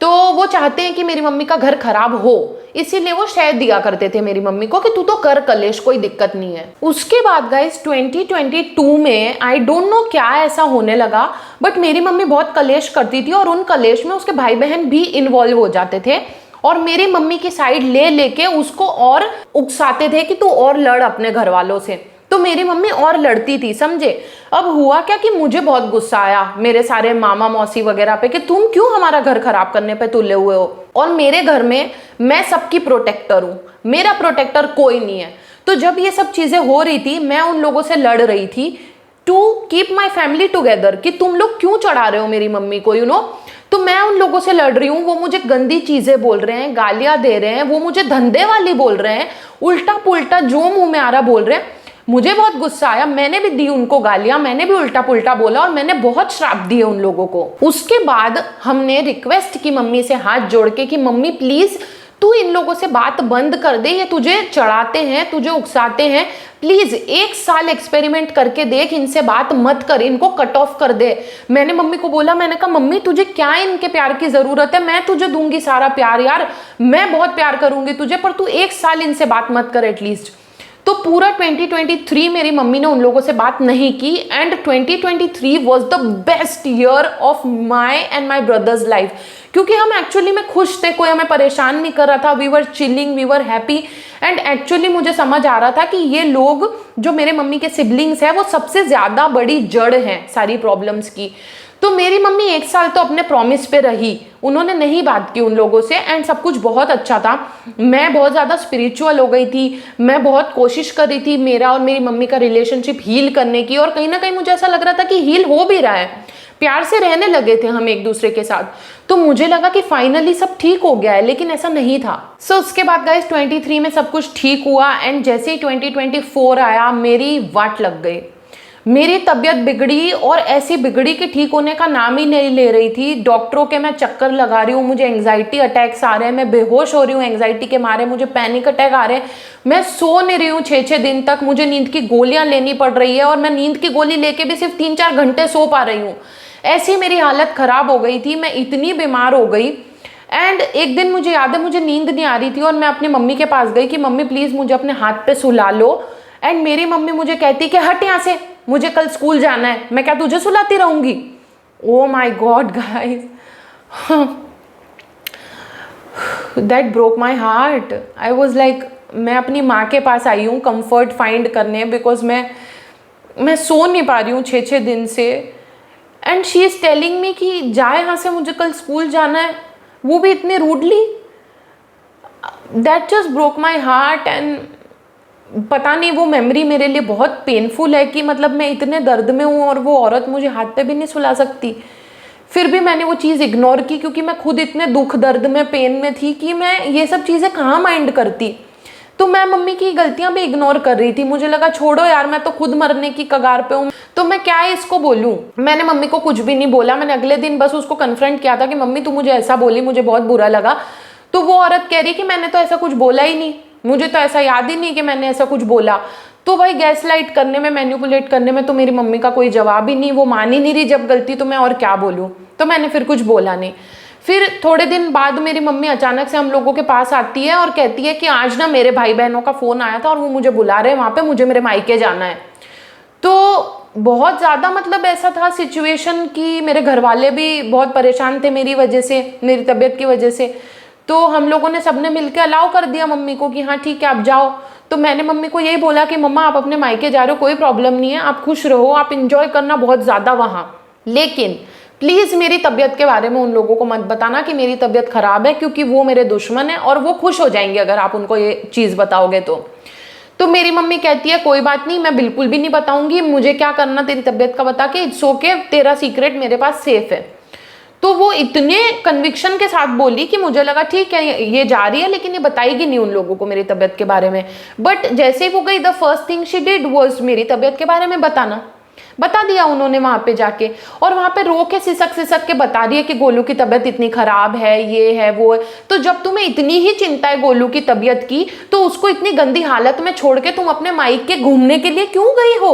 A: तो वो चाहते हैं कि मेरी मम्मी का घर खराब हो, इसीलिए वो शह दिया करते थे मेरी मम्मी को कि तू तो कर कलेश, कोई दिक्कत नहीं है। उसके बाद गाइस 2022 में आई डोंट नो क्या ऐसा होने लगा, बट मेरी मम्मी बहुत कलेश करती थी और उन कलेश में उसके भाई बहन भी इन्वॉल्व हो जाते थे और मेरी मम्मी की साइड ले लेके उसको और उकसाते थे कि तू और लड़ अपने घर वालों से। तो मेरी मम्मी और लड़ती थी, समझे। अब हुआ क्या कि मुझे बहुत गुस्सा आया मेरे सारे मामा मौसी वगैरह पे कि तुम क्यों हमारा घर खराब करने पे तुले हुए हो, और मेरे घर में मैं सबकी प्रोटेक्टर हूँ, मेरा प्रोटेक्टर कोई नहीं है। तो जब ये सब चीजें हो रही थी, मैं उन लोगों से लड़ रही थी to keep my family together कि तुम लोग क्यों चढ़ा रहे हो मेरी मम्मी को, यू नो। तो मैं उन लोगों से लड़ रही हूँ, वो मुझे गंदी चीजें बोल रहे हैं, गालियां दे रहे हैं, वो मुझे धंधे वाली बोल रहे हैं, उल्टा पुल्टा जो मुंह में आ रहा बोल रहे हैं। मुझे बहुत गुस्सा आया, मैंने भी दी उनको गालियां, मैंने भी उल्टा पुल्टा बोला और मैंने बहुत श्राप दिए उन लोगों को। उसके बाद हमने रिक्वेस्ट की मम्मी से हाथ जोड़ के कि मम्मी प्लीज तू इन लोगों से बात बंद कर दे, ये तुझे चढ़ाते हैं, तुझे उकसाते हैं, प्लीज 1 साल एक्सपेरिमेंट करके देख, इनसे बात मत कर, इनको कट ऑफ कर दे। मैंने मम्मी को बोला, मैंने कहा मम्मी तुझे क्या इनके प्यार की जरूरत है, मैं तुझे दूंगी सारा प्यार यार, मैं बहुत प्यार करूंगी तुझे, पर तू 1 साल इनसे बात मत कर एटलीस्ट। तो पूरा 2023 मेरी मम्मी ने उन लोगों से बात नहीं की and 2023 was the best year of my and my brothers life, क्योंकि हम एक्चुअली में खुश थे, कोई हमें परेशान नहीं कर रहा था, we were chilling, we were happy. And actually मुझे समझ आ रहा था कि ये लोग जो मेरे मम्मी के सिबलिंग्स हैं वो सबसे ज़्यादा बड़ी जड़ हैं सारी प्रॉब्लम्स की। तो मेरी मम्मी 1 साल तो अपने प्रॉमिस पे रही, उन्होंने नहीं बात की उन लोगों से एंड सब कुछ बहुत अच्छा था। मैं बहुत ज़्यादा स्पिरिचुअल हो गई थी, मैं बहुत कोशिश कर रही थी मेरा और मेरी मम्मी का रिलेशनशिप हील करने की, और कहीं ना कहीं मुझे ऐसा लग रहा था कि हील हो भी रहा है, प्यार से रहने लगे थे हम एक दूसरे के साथ। तो मुझे लगा कि फाइनली सब ठीक हो गया है, लेकिन ऐसा नहीं था। सो उसके बाद गाइस 23 में सब कुछ ठीक हुआ एंड जैसे ही 2024 आया मेरी वाट लग गई, मेरी तबीयत बिगड़ी और ऐसी बिगड़ी कि ठीक होने का नाम ही नहीं ले रही थी। डॉक्टरों के मैं चक्कर लगा रही हूँ, मुझे एंग्जाइटी अटैक्स आ रहे हैं, मैं बेहोश हो रही हूँ एंग्जाइटी के मारे, मुझे पैनिक अटैक आ रहे हैं, मैं सो नहीं रही हूँ 6-6 दिन तक, मुझे नींद की गोलियां लेनी पड़ रही है और मैं नींद की गोली लेके भी सिर्फ 3-4 घंटे सो पा रही हूँ। ऐसी मेरी हालत खराब हो गई थी, मैं इतनी बीमार हो गई। एंड एक दिन मुझे याद है मुझे नींद नहीं आ रही थी और मैं अपनी मम्मी के पास गई कि मम्मी प्लीज़ मुझे अपने हाथ पे सुला लो। एंड मेरी मम्मी मुझे कहती कि हट यहाँ से, मुझे कल स्कूल जाना है, मैं क्या तुझे सुलाती रहूंगी। Oh my God guys, that broke my heart. I was like मैं अपनी माँ के पास आई हूँ कंफर्ट फाइंड करने, बिकॉज मैं सो नहीं पा रही हूँ 6-6 दिन से। And she is telling me कि जा यहाँ से, मुझे कल स्कूल जाना है, वो भी इतने rudely. That just broke my heart. And पता नहीं, वो मेमोरी मेरे लिए बहुत पेनफुल है कि मतलब मैं इतने दर्द में हूँ और वो औरत मुझे हाथ पे भी नहीं सुला सकती। फिर भी मैंने वो चीज़ इग्नोर की क्योंकि मैं खुद इतने दुख दर्द में पेन में थी कि मैं ये सब चीज़ें कहाँ माइंड करती। तो मैं मम्मी की गलतियाँ भी इग्नोर कर रही थी। मुझे लगा छोड़ो यार, मैं तो खुद मरने की कगार पे हूँ, तो मैं क्या है इसको बोलूँ। मैंने मम्मी को कुछ भी नहीं बोला, मैंने अगले दिन बस उसको कन्फ्रंट किया था कि मम्मी तू मुझे ऐसा बोली, मुझे बहुत बुरा लगा। तो वो औरत कह रही कि मैंने तो ऐसा कुछ बोला ही नहीं, मुझे तो ऐसा याद ही नहीं कि मैंने ऐसा कुछ बोला। तो भाई गैस लाइट करने में, मैनिपुलेट करने में तो मेरी मम्मी का कोई जवाब ही नहीं, वो मान ही नहीं रही जब गलती, तो मैं और क्या बोलूँ। तो मैंने फिर कुछ बोला नहीं। फिर थोड़े दिन बाद मेरी मम्मी अचानक से हम लोगों के पास आती है और कहती है कि आज ना मेरे भाई बहनों का फ़ोन आया था और वो मुझे बुला रहे हैं वहाँ पे, मुझे मेरे मायके जाना है। तो बहुत ज़्यादा मतलब ऐसा था सिचुएशन कि मेरे घर वाले भी बहुत परेशान थे मेरी वजह से, मेरी तबीयत की वजह से। तो हम लोगों ने सबने मिलकर अलाउ कर दिया मम्मी को कि हाँ ठीक है आप जाओ। तो मैंने मम्मी को यही बोला कि मम्मा आप अपने मायके जा रहे हो, कोई प्रॉब्लम नहीं है, आप खुश रहो, आप इंजॉय करना बहुत ज़्यादा वहाँ, लेकिन प्लीज़ मेरी तबीयत के बारे में उन लोगों को मत बताना कि मेरी तबीयत ख़राब है, क्योंकि वो मेरे दुश्मन है और वो खुश हो जाएंगे अगर आप उनको ये चीज़ बताओगे तो मेरी मम्मी कहती है कोई बात नहीं, मैं बिल्कुल भी नहीं बताऊंगी, मुझे क्या करना तेरी तबीयत का बता के, इट्स ओके, तेरा सीक्रेट मेरे पास सेफ है। तो वो इतने कन्विक्शन के साथ बोली कि मुझे लगा ठीक है ये जा रही है लेकिन ये बताएगी नहीं उन लोगों को मेरी तबीयत के बारे में। बट जैसे ही वो गई, the first thing she did was मेरी तबीयत के बारे में बता दिया उन्होंने वहां पे जाके। और वहां पे रो के सिसक के बता रही है कि गोलू की तबीयत इतनी खराब है, ये है वो है। तो जब तुम्हें इतनी ही चिंता है गोलू की तबीयत की, तो उसको इतनी गंदी हालत में छोड़ के तुम अपने माइके घूमने के लिए क्यों गई हो?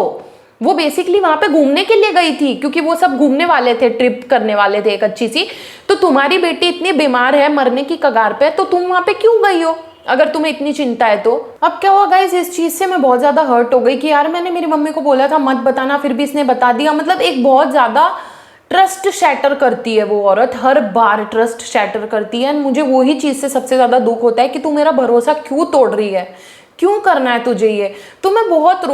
A: वो बेसिकली वहां पे घूमने के लिए गई थी, क्योंकि वो सब घूमने वाले थे, ट्रिप करने वाले थे एक अच्छी सी। तो तुम्हारी बेटी इतनी बीमार है, मरने की कगार पे, तो तुम वहां पे क्यों गई हो अगर तुम्हें इतनी चिंता है तो? अब क्या हुआ गाइस, इस चीज से मैं बहुत ज्यादा हर्ट हो गई कि यार मैंने मेरी मम्मी को बोला था मत बताना, फिर भी इसने बता दिया। मतलब एक बहुत ज्यादा ट्रस्ट शैटर करती है वो औरत, हर बार ट्रस्ट शैटर करती है। मुझे वही चीज से सबसे ज्यादा दुख होता है कि तू मेरा भरोसा क्यों तोड़ रही है, क्यों करना है तुझे ये। तो मैं बहुत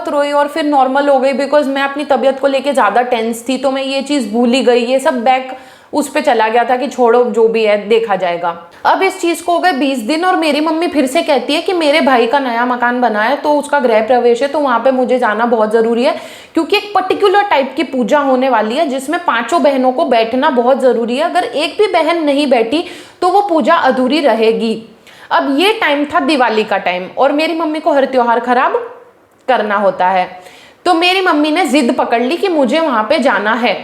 A: रोई और फिर नॉर्मल हो गई, बिकॉज मैं अपनी तबीयत को लेके ज़्यादा टेंस थी। तो मैं ये चीज़ भूल ही गई, ये सब बैक उस पे चला गया था कि छोड़ो जो भी है देखा जाएगा। अब इस चीज़ को हो गए 20 दिन और मेरी मम्मी फिर से कहती है कि मेरे भाई का नया मकान बना है तो उसका गृह प्रवेश है, तो वहाँ पे मुझे जाना बहुत ज़रूरी है, क्योंकि एक पर्टिकुलर टाइप की पूजा होने वाली है जिसमें 5 बहनों को बैठना बहुत ज़रूरी है। अगर एक भी बहन नहीं बैठी तो वो पूजा अधूरी रहेगी। अब ये टाइम था दिवाली का टाइम और मेरी मम्मी को हर त्योहार खराब करना होता है। तो मेरी मम्मी ने जिद पकड़ ली कि मुझे वहां पे जाना है।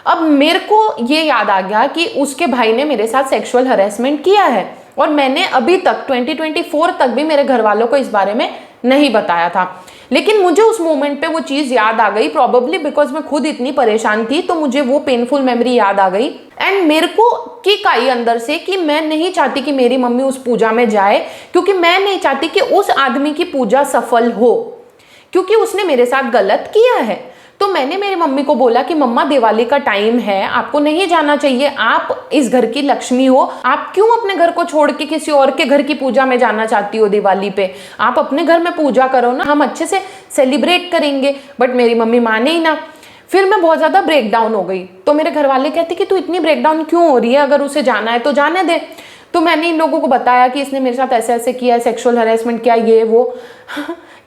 A: अब मेरे को ये याद आ गया कि उसके भाई ने मेरे साथ सेक्सुअल हरेसमेंट किया है और मैंने अभी तक 2024 तक भी मेरे घर वालों को इस बारे में नहीं बताया था। लेकिन मुझे उस मोमेंट पे वो चीज़ याद आ गई, प्रॉबेबली बिकॉज मैं खुद इतनी परेशान थी, तो मुझे वो पेनफुल मेमोरी याद आ गई। एंड मेरे को किक आई अंदर से कि मैं नहीं चाहती कि मेरी मम्मी उस पूजा में जाए, क्योंकि मैं नहीं चाहती कि उस आदमी की पूजा सफल हो, क्योंकि उसने मेरे साथ गलत किया है। तो मैंने मेरी मम्मी को बोला कि मम्मा दिवाली का टाइम है, आपको नहीं जाना चाहिए, आप इस घर की लक्ष्मी हो, आप क्यों अपने घर को छोड़ के किसी और के घर की पूजा में जाना चाहती हो दिवाली पे? आप अपने घर में पूजा करो ना, हम अच्छे से सेलिब्रेट करेंगे। बट मेरी मम्मी माने ही ना। फिर मैं बहुत ज़्यादा ब्रेक डाउन हो गई। तो मेरे घर वाले कहते कि तू इतनी ब्रेक डाउन क्यों हो रही है, अगर उसे जाना है तो जाने दे। तो मैंने इन लोगों को बताया कि इसने मेरे साथ ऐसे ऐसे किया, सेक्सुअल हरेसमेंट किया, ये वो।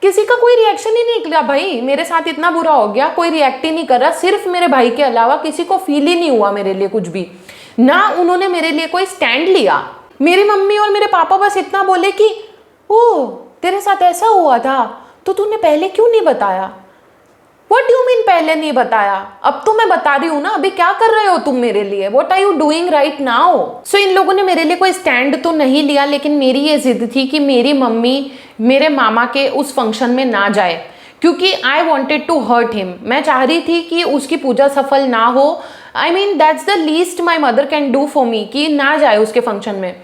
A: किसी का कोई रिएक्शन ही नहीं निकला भाई, मेरे साथ इतना बुरा हो गया, कोई रिएक्ट ही नहीं कर रहा। सिर्फ मेरे भाई के अलावा किसी को फील ही नहीं हुआ मेरे लिए कुछ भी, ना उन्होंने मेरे लिए कोई स्टैंड लिया। मेरी मम्मी और मेरे पापा बस इतना बोले कि ओ तेरे साथ ऐसा हुआ था तो तूने पहले क्यों नहीं बताया। What do you mean पहले नहीं बताया? अब तो मैं बता रही हूँ ना, अभी क्या कर रहे हो तुम मेरे लिए? What are you doing right now? So इन लोगों ने मेरे लिए कोई स्टैंड तो नहीं लिया, लेकिन मेरी ये जिद थी कि मेरी मम्मी मेरे मामा के उस फंक्शन में ना जाए, क्योंकि I wanted to hurt him। मैं चाह रही थी कि उसकी पूजा सफल ना हो। I mean that's the least my mother can do for me, कि ना जाए उसके फंक्शन में।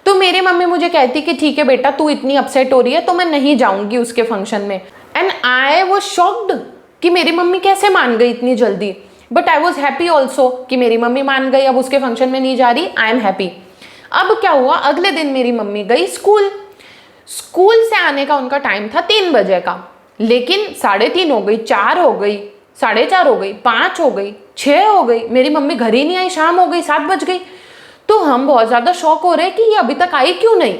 A: तो मेरी मम्मी मुझे कहती कि ठीक है बेटा, तू इतनी अपसेट हो रही है तो मैं नहीं जाऊंगी उसके फंक्शन में। एंड I was shocked कि मेरी मम्मी कैसे मान गई इतनी जल्दी। But I was happy also कि मेरी मम्मी मान गई, अब उसके फंक्शन में नहीं जा रही, आई एम हैप्पी। अब क्या हुआ, अगले दिन मेरी मम्मी गई स्कूल से आने का उनका टाइम था 3 बजे का, लेकिन 3:30 हो गई, 4 हो गई, 4:30 हो गई, 5 हो गई, 6 हो गई, मेरी मम्मी घर ही नहीं आई, शाम हो गई, 7 बज गई। तो हम बहुत ज़्यादा शॉक हो रहे कि ये अभी तक आई क्यों नहीं।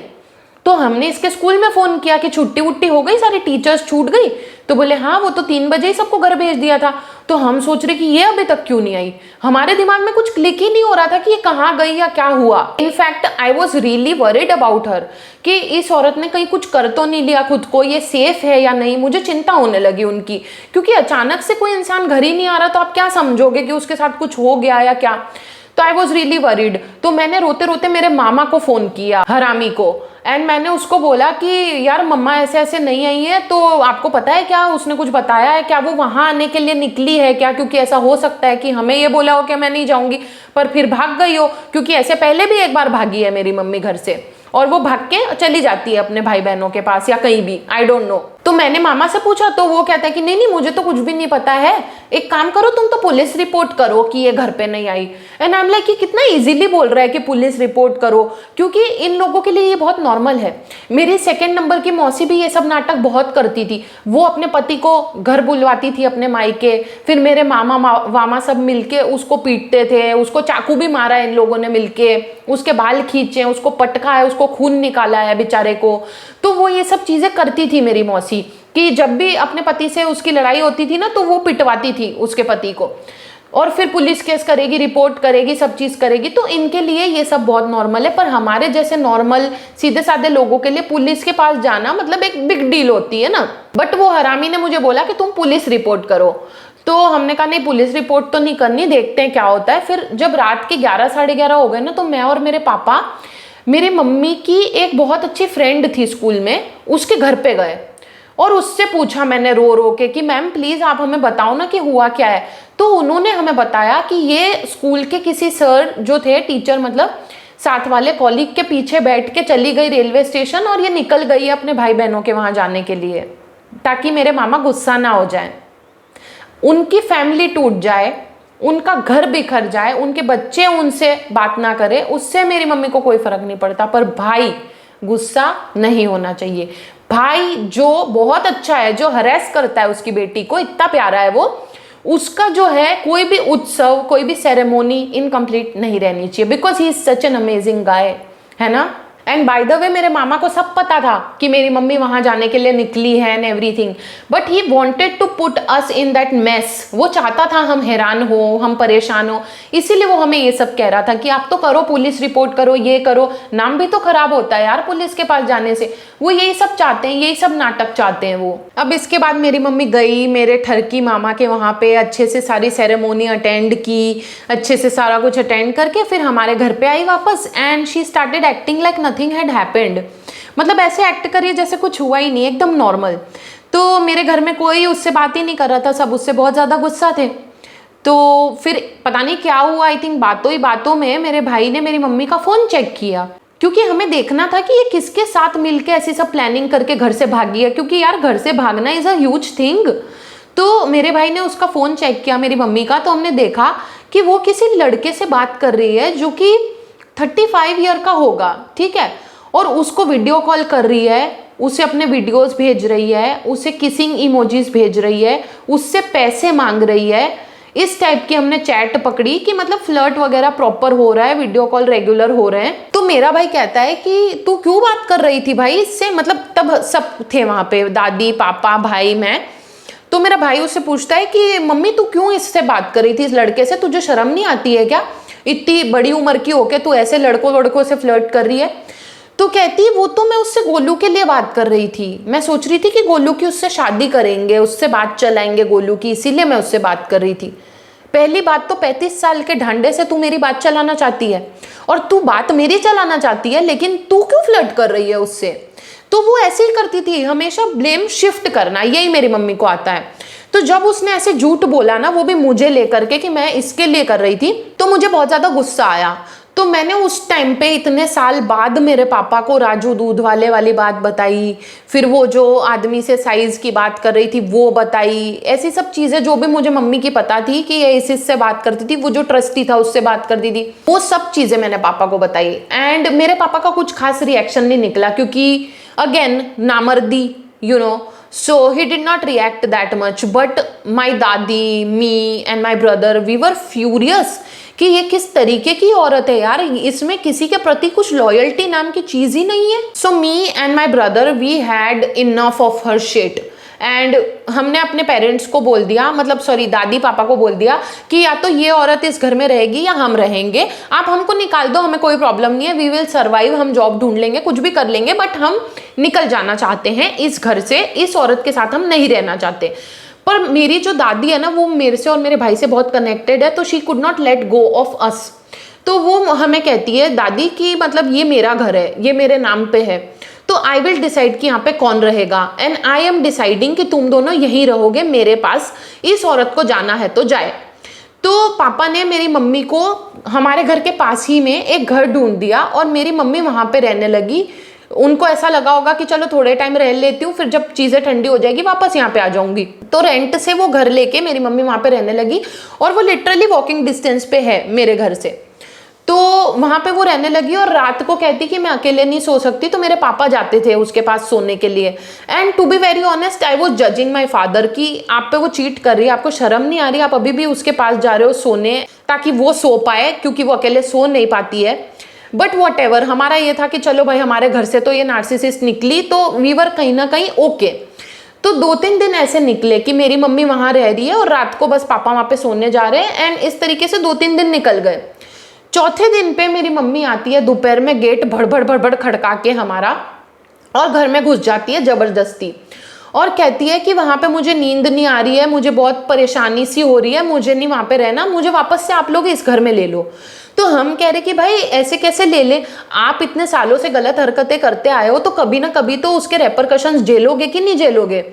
A: तो हमने इसके स्कूल में फ़ोन किया कि छुट्टी वुट्टी हो गई, सारी टीचर्स छूट गई। तो बोले हाँ वो तो 3 बजे ही सबको घर भेज दिया था। तो हम सोच रहे कि ये अभी तक क्यों नहीं आई। हमारे दिमाग में कुछ क्लिक ही नहीं हो रहा था कि ये कहाँ गई या क्या हुआ। In fact I was really worried about her कि इस औरत ने कहीं कुछ कर तो नहीं लिया खुद को, ये सेफ है या नहीं। मुझे चिंता होने लगी उनकी, क्योंकि अचानक से कोई इंसान घर ही नहीं आ रहा तो आप क्या समझोगे कि उसके साथ कुछ हो गया या क्या। तो तो आई वॉज रियली वरीड। तो मैंने रोते रोते मेरे मामा को फ़ोन किया, हरामी को, एंड मैंने उसको बोला कि यार मम्मा ऐसे ऐसे नहीं आई है, तो आपको पता है क्या, उसने कुछ बताया है क्या, वो वहाँ आने के लिए निकली है क्या, क्योंकि ऐसा हो सकता है कि हमें ये बोला हो कि मैं नहीं जाऊँगी पर फिर भाग गई हो, क्योंकि ऐसे पहले भी एक बार भागी है मेरी मम्मी घर से, और वो भाग के चली जाती है अपने भाई बहनों के पास या कहीं भी, आई डोंट नो। तो मैंने मामा से पूछा तो वो कहता है कि नहीं नहीं मुझे तो कुछ भी नहीं पता है, एक काम करो तुम तो पुलिस रिपोर्ट करो कि ये घर पे नहीं आई। एंड आई एम लाइक कि कितना इजीली बोल रहा है कि पुलिस रिपोर्ट करो, क्योंकि इन लोगों के लिए ये बहुत नॉर्मल है। मेरी सेकंड नंबर की मौसी भी ये सब नाटक बहुत करती थी, वो अपने पति को घर बुलवाती थी अपने मायके, फिर मेरे मामा वामा सब मिलके उसको पीटते थे, उसको चाकू भी मारा इन लोगों ने मिलके, उसके बाल खींचे, उसको पटका है, उसको खून निकाला है बेचारे को। तो वो ये सब चीजें करती थी मेरी मौसी, कि जब भी अपने पति से उसकी लड़ाई होती थी ना तो वो पिटवाती थी उसके पति को, और फिर पुलिस केस करेगी, रिपोर्ट करेगी, सब चीज करेगी। तो इनके लिए ये सब बहुत नॉर्मल है, पर हमारे जैसे नॉर्मल सीधे साधे लोगों के लिए पुलिस के पास जाना मतलब एक बिग डील होती है ना। बट वो हरामी ने मुझे बोला कि तुम पुलिस रिपोर्ट करो, तो हमने कहा नहीं पुलिस रिपोर्ट तो नहीं करनी, देखते हैं क्या होता है। फिर जब रात के 11 साढ़े 11 हो गए ना, तो मैं और मेरे पापा मेरे मम्मी की एक बहुत अच्छी फ्रेंड थी स्कूल में, उसके घर पे गए और उससे पूछा मैंने रो रो के कि मैम प्लीज़ आप हमें बताओ ना कि हुआ क्या है। तो उन्होंने हमें बताया कि ये स्कूल के किसी सर जो थे, टीचर मतलब साथ वाले कॉलीग के पीछे बैठ के चली गई रेलवे स्टेशन, और ये निकल गई है अपने भाई बहनों के वहाँ जाने के लिए, ताकि मेरे मामा गुस्सा ना हो जाए, उनकी फैमिली टूट जाए, उनका घर बिखर जाए, उनके बच्चे उनसे बात ना करे, उससे मेरी मम्मी को कोई फर्क नहीं पड़ता, पर भाई गुस्सा नहीं होना चाहिए। भाई जो बहुत अच्छा है, जो हरेस करता है उसकी बेटी को, इतना प्यारा है वो, उसका जो है कोई भी उत्सव, कोई भी सेरेमोनी इनकम्प्लीट नहीं रहनी चाहिए, because he is such an amazing guy, है ना। एंड बाय द वे मेरे मामा को सब पता था कि मेरी मम्मी वहां जाने के लिए निकली है and everything, but he wanted to put us in that mess. वो चाहता था हम हैरान हो, हम परेशान हो, इसीलिए वो हमें ये सब कह रहा था कि आप तो करो, पुलिस रिपोर्ट करो, ये करो, नाम भी तो खराब होता है यार पुलिस के पास जाने से। वो यही सब चाहते हैं, यही सब नाटक चाहते हैं वो। अब इसके बाद मेरी मम्मी गई मेरे ठरकी मामा के वहाँ पे, अच्छे से सारी सेरेमोनी अटेंड की, अच्छे से सारा कुछ अटेंड करके फिर हमारे घर पे आई वापस, and she started acting like nothing had happened. मतलब ऐसे एक्ट करिए जैसे कुछ हुआ ही नहीं, एकदम नॉर्मल। तो मेरे घर में कोई उससे बात ही नहीं कर रहा था, सब उससे बहुत ज़्यादा गुस्सा थे। तो फिर पता नहीं क्या हुआ, आई थिंक बातों ही बातों में मेरे भाई ने मेरी मम्मी का फ़ोन चेक किया, क्योंकि हमें देखना था कि ये किसके साथ मिलके ऐसी सब प्लानिंग करके घर से भागी है, क्योंकि यार घर से भागना इज़ अ ह्यूज थिंग। तो मेरे भाई ने उसका फ़ोन चेक किया मेरी मम्मी का, तो हमने देखा कि वो किसी लड़के से बात कर रही है जो कि 35 ईयर का होगा, ठीक है, और उसको वीडियो कॉल कर रही है, उसे अपने वीडियोस भेज रही है, उसे किसिंग इमोजीज भेज रही है, उससे पैसे मांग रही है। इस टाइप की हमने चैट पकड़ी कि मतलब फ्लर्ट वगैरह प्रॉपर हो रहा है, वीडियो कॉल रेगुलर हो रहे हैं। तो मेरा भाई कहता है कि तू क्यों बात कर रही थी भाई इससे, मतलब तब सब थे वहाँ पे, दादी पापा भाई मैं। तो मेरा भाई उससे पूछता है कि मम्मी तू क्यों इससे बात कर रही थी, इस लड़के से, तुझे शर्म नहीं आती है क्या, इतनी बड़ी उम्र की होके तू ऐसे लड़कों से फ्लर्ट कर रही है। तो कहती वो तो मैं उससे गोलू के लिए बात कर रही थी, मैं सोच रही थी कि गोलू की उससे शादी करेंगे, उससे बात चलाएंगे गोलू की, इसीलिए मैं उससे बात कर रही थी। पहली बात तो 35 साल के ढांडे से तू मेरी बात चलाना चाहती है, और तू बात मेरी चलाना चाहती है, लेकिन तू क्यों फ्लर्ट कर रही है उससे। तो वो ऐसे ही करती थी, हमेशा ब्लेम शिफ्ट करना, यही मेरी मम्मी को आता है। तो जब उसने ऐसे झूठ बोला ना, वो भी मुझे लेकर के कि मैं इसके लिए कर रही थी, तो मुझे बहुत ज़्यादा गुस्सा आया। तो मैंने उस टाइम पे इतने साल बाद मेरे पापा को राजू दूध वाले वाली बात बताई, फिर वो जो आदमी से साइज की बात कर रही थी वो बताई, ऐसी सब चीज़ें जो भी मुझे मम्मी की पता थी कि ये इससे बात करती थी, वो जो ट्रस्टी था उससे बात करती थी, वो सब चीज़ें मैंने पापा को बताई। एंड मेरे पापा का कुछ खास रिएक्शन नहीं निकला, क्योंकि अगेन नामर्दी, you know, so he did not react that much, but my दादी, me and my brother, we were furious कि ये किस तरीके की औरत है यार, इसमें किसी के प्रति कुछ लॉयल्टी नाम की चीज ही नहीं है। So me and my brother, we had enough of her shit, and हमने अपने पेरेंट्स को बोल दिया, मतलब सॉरी दादी पापा को बोल दिया कि या तो ये औरत इस घर में रहेगी या हम रहेंगे, आप हमको निकाल दो, हमें कोई प्रॉब्लम नहीं है, वी विल सर्वाइव, हम जॉब ढूंढ लेंगे, कुछ भी कर लेंगे, बट हम निकल जाना चाहते हैं इस घर से, इस औरत के साथ हम नहीं रहना चाहते। पर मेरी जो दादी है ना, वो मेरे से और मेरे भाई से बहुत कनेक्टेड है, तो she could not let go of us. तो वो हमें कहती है दादी कि मतलब ये मेरा घर है, ये मेरे नाम पे है, तो आई विल डिसाइड कि यहाँ पे कौन रहेगा, एंड आई एम डिसाइडिंग कि तुम दोनों यहीं रहोगे मेरे पास, इस औरत को जाना है तो जाए। तो पापा ने मेरी मम्मी को हमारे घर के पास ही में एक घर ढूंढ दिया और मेरी मम्मी वहाँ पे रहने लगी। उनको ऐसा लगा होगा कि चलो थोड़े टाइम रह लेती हूँ, फिर जब चीज़ें ठंडी हो जाएगी वापस यहाँ पे आ जाऊंगी। तो रेंट से वो घर लेके मेरी मम्मी वहाँ पे रहने लगी और वो लिटरली वॉकिंग डिस्टेंस पे है मेरे घर से। तो वहाँ पे वो रहने लगी और रात को कहती कि मैं अकेले नहीं सो सकती, तो मेरे पापा जाते थे उसके पास सोने के लिए। And to be very honest I was judging my father कि आप पे वो चीट कर रही है, आपको शर्म नहीं आ रही, आप अभी भी उसके पास जा रहे हो सोने ताकि वो सो पाए, क्योंकि वो अकेले सो नहीं पाती है। बट वॉट एवर, हमारा ये था कि चलो भाई हमारे घर से तो ये नार्सिसिस्ट निकली, तो वी वर कहीं ना कहीं ओके। तो 2-3 दिन ऐसे निकले कि मेरी मम्मी वहाँ रह रही है और रात को बस पापा वहाँ पे सोने जा रहे हैं, एंड इस तरीके से 2-3 दिन निकल गए। चौथे दिन पे मेरी मम्मी आती है दोपहर में, गेट भड़बड़ भड़बड़ खड़का के हमारा, और घर में घुस जाती है ज़बरदस्ती और कहती है कि वहाँ पे मुझे नींद नहीं आ रही है, मुझे बहुत परेशानी सी हो रही है, मुझे नहीं वहाँ पे रहना, मुझे वापस से आप लोग इस घर में ले लो। तो हम कह रहे कि भाई ऐसे कैसे ले ले, आप इतने सालों से गलत हरकतें करते आए हो तो कभी ना कभी तो उसके रेपरकशंस झेलोगे कि नहीं झेलोगे।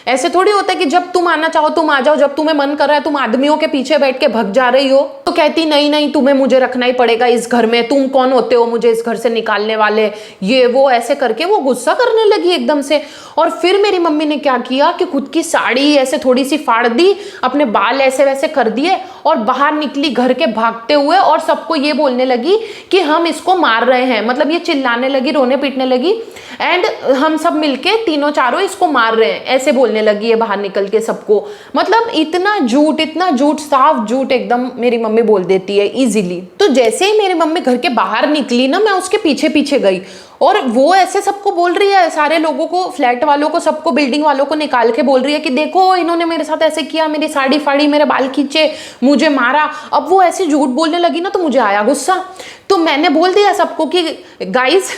A: ऐसे थोड़ी होता है कि जब तुम आना चाहो तुम आ जाओ, जब तुम्हें मन कर रहा है तुम आदमियों के पीछे बैठ के भग जा रही हो। तो कहती नहीं नहीं तुम्हें मुझे रखना ही पड़ेगा इस घर में, तुम कौन होते हो मुझे इस घर से निकालने वाले, ये वो ऐसे करके वो गुस्सा करने लगी एकदम से। और फिर मेरी मम्मी ने क्या किया कि खुद की साड़ी ऐसे थोड़ी सी फाड़ दी, अपने बाल ऐसे वैसे कर दिए और बाहर निकली घर के भागते हुए, और सबको ये बोलने लगी कि हम इसको मार रहे हैं, मतलब ये चिल्लाने लगी, रोने पीटने लगी, एंड हम सब मिलके तीनों चारों इसको मार रहे हैं, ऐसे बोलने लगी है बाहर निकल के सबको। मतलब इतना झूठ, साफ झूठ एकदम मेरी मम्मी बोल देती है इजीली। तो जैसे ही मेरी मम्मी घर के बाहर निकली ना, मैं उसके पीछे पीछे गई और वो ऐसे सबको बोल रही है, सारे लोगों को, फ्लैट वालों को, सबको, बिल्डिंग वालों को निकाल के बोल रही है कि देखो इन्होंने मेरे साथ ऐसे किया, मेरी साड़ी फाड़ी, मेरे बाल खींचे, मुझे मारा। अब वो ऐसे झूठ बोलने लगी ना तो मुझे आया गुस्सा। तो मैंने बोल दिया सबको कि गाइस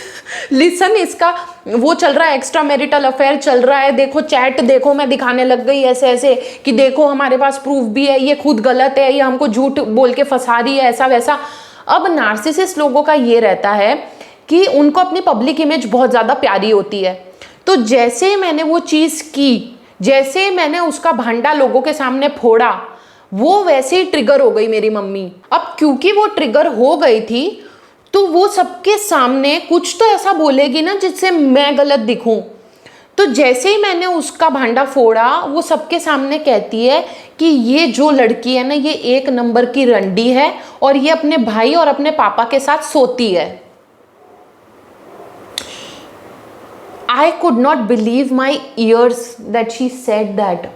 A: लिसन, इसका वो चल रहा है, एक्स्ट्रा मैरिटल अफेयर चल रहा है, देखो चैट देखो, मैं दिखाने लग गई ऐसे ऐसे कि देखो हमारे पास प्रूफ भी है, ये खुद गलत है, ये हमको झूठ बोल के फंसा रही है, ऐसा वैसा। अब नार्सिसिस्ट लोगों का ये रहता है कि उनको अपनी पब्लिक इमेज बहुत ज़्यादा प्यारी होती है। तो जैसे मैंने वो चीज़ की, जैसे मैंने उसका भांडा लोगों के सामने फोड़ा, वो वैसे ही ट्रिगर हो गई मेरी मम्मी। अब क्योंकि वो ट्रिगर हो गई थी तो वो सबके सामने कुछ तो ऐसा बोलेगी ना जिससे मैं गलत दिखूं। तो जैसे ही मैंने उसका भांडा फोड़ा, वो सबके सामने कहती है कि ये जो लड़की है ना, ये 1 नंबर की रंडी है और ये अपने भाई और अपने पापा के साथ सोती है। I could not believe my ears that she said that.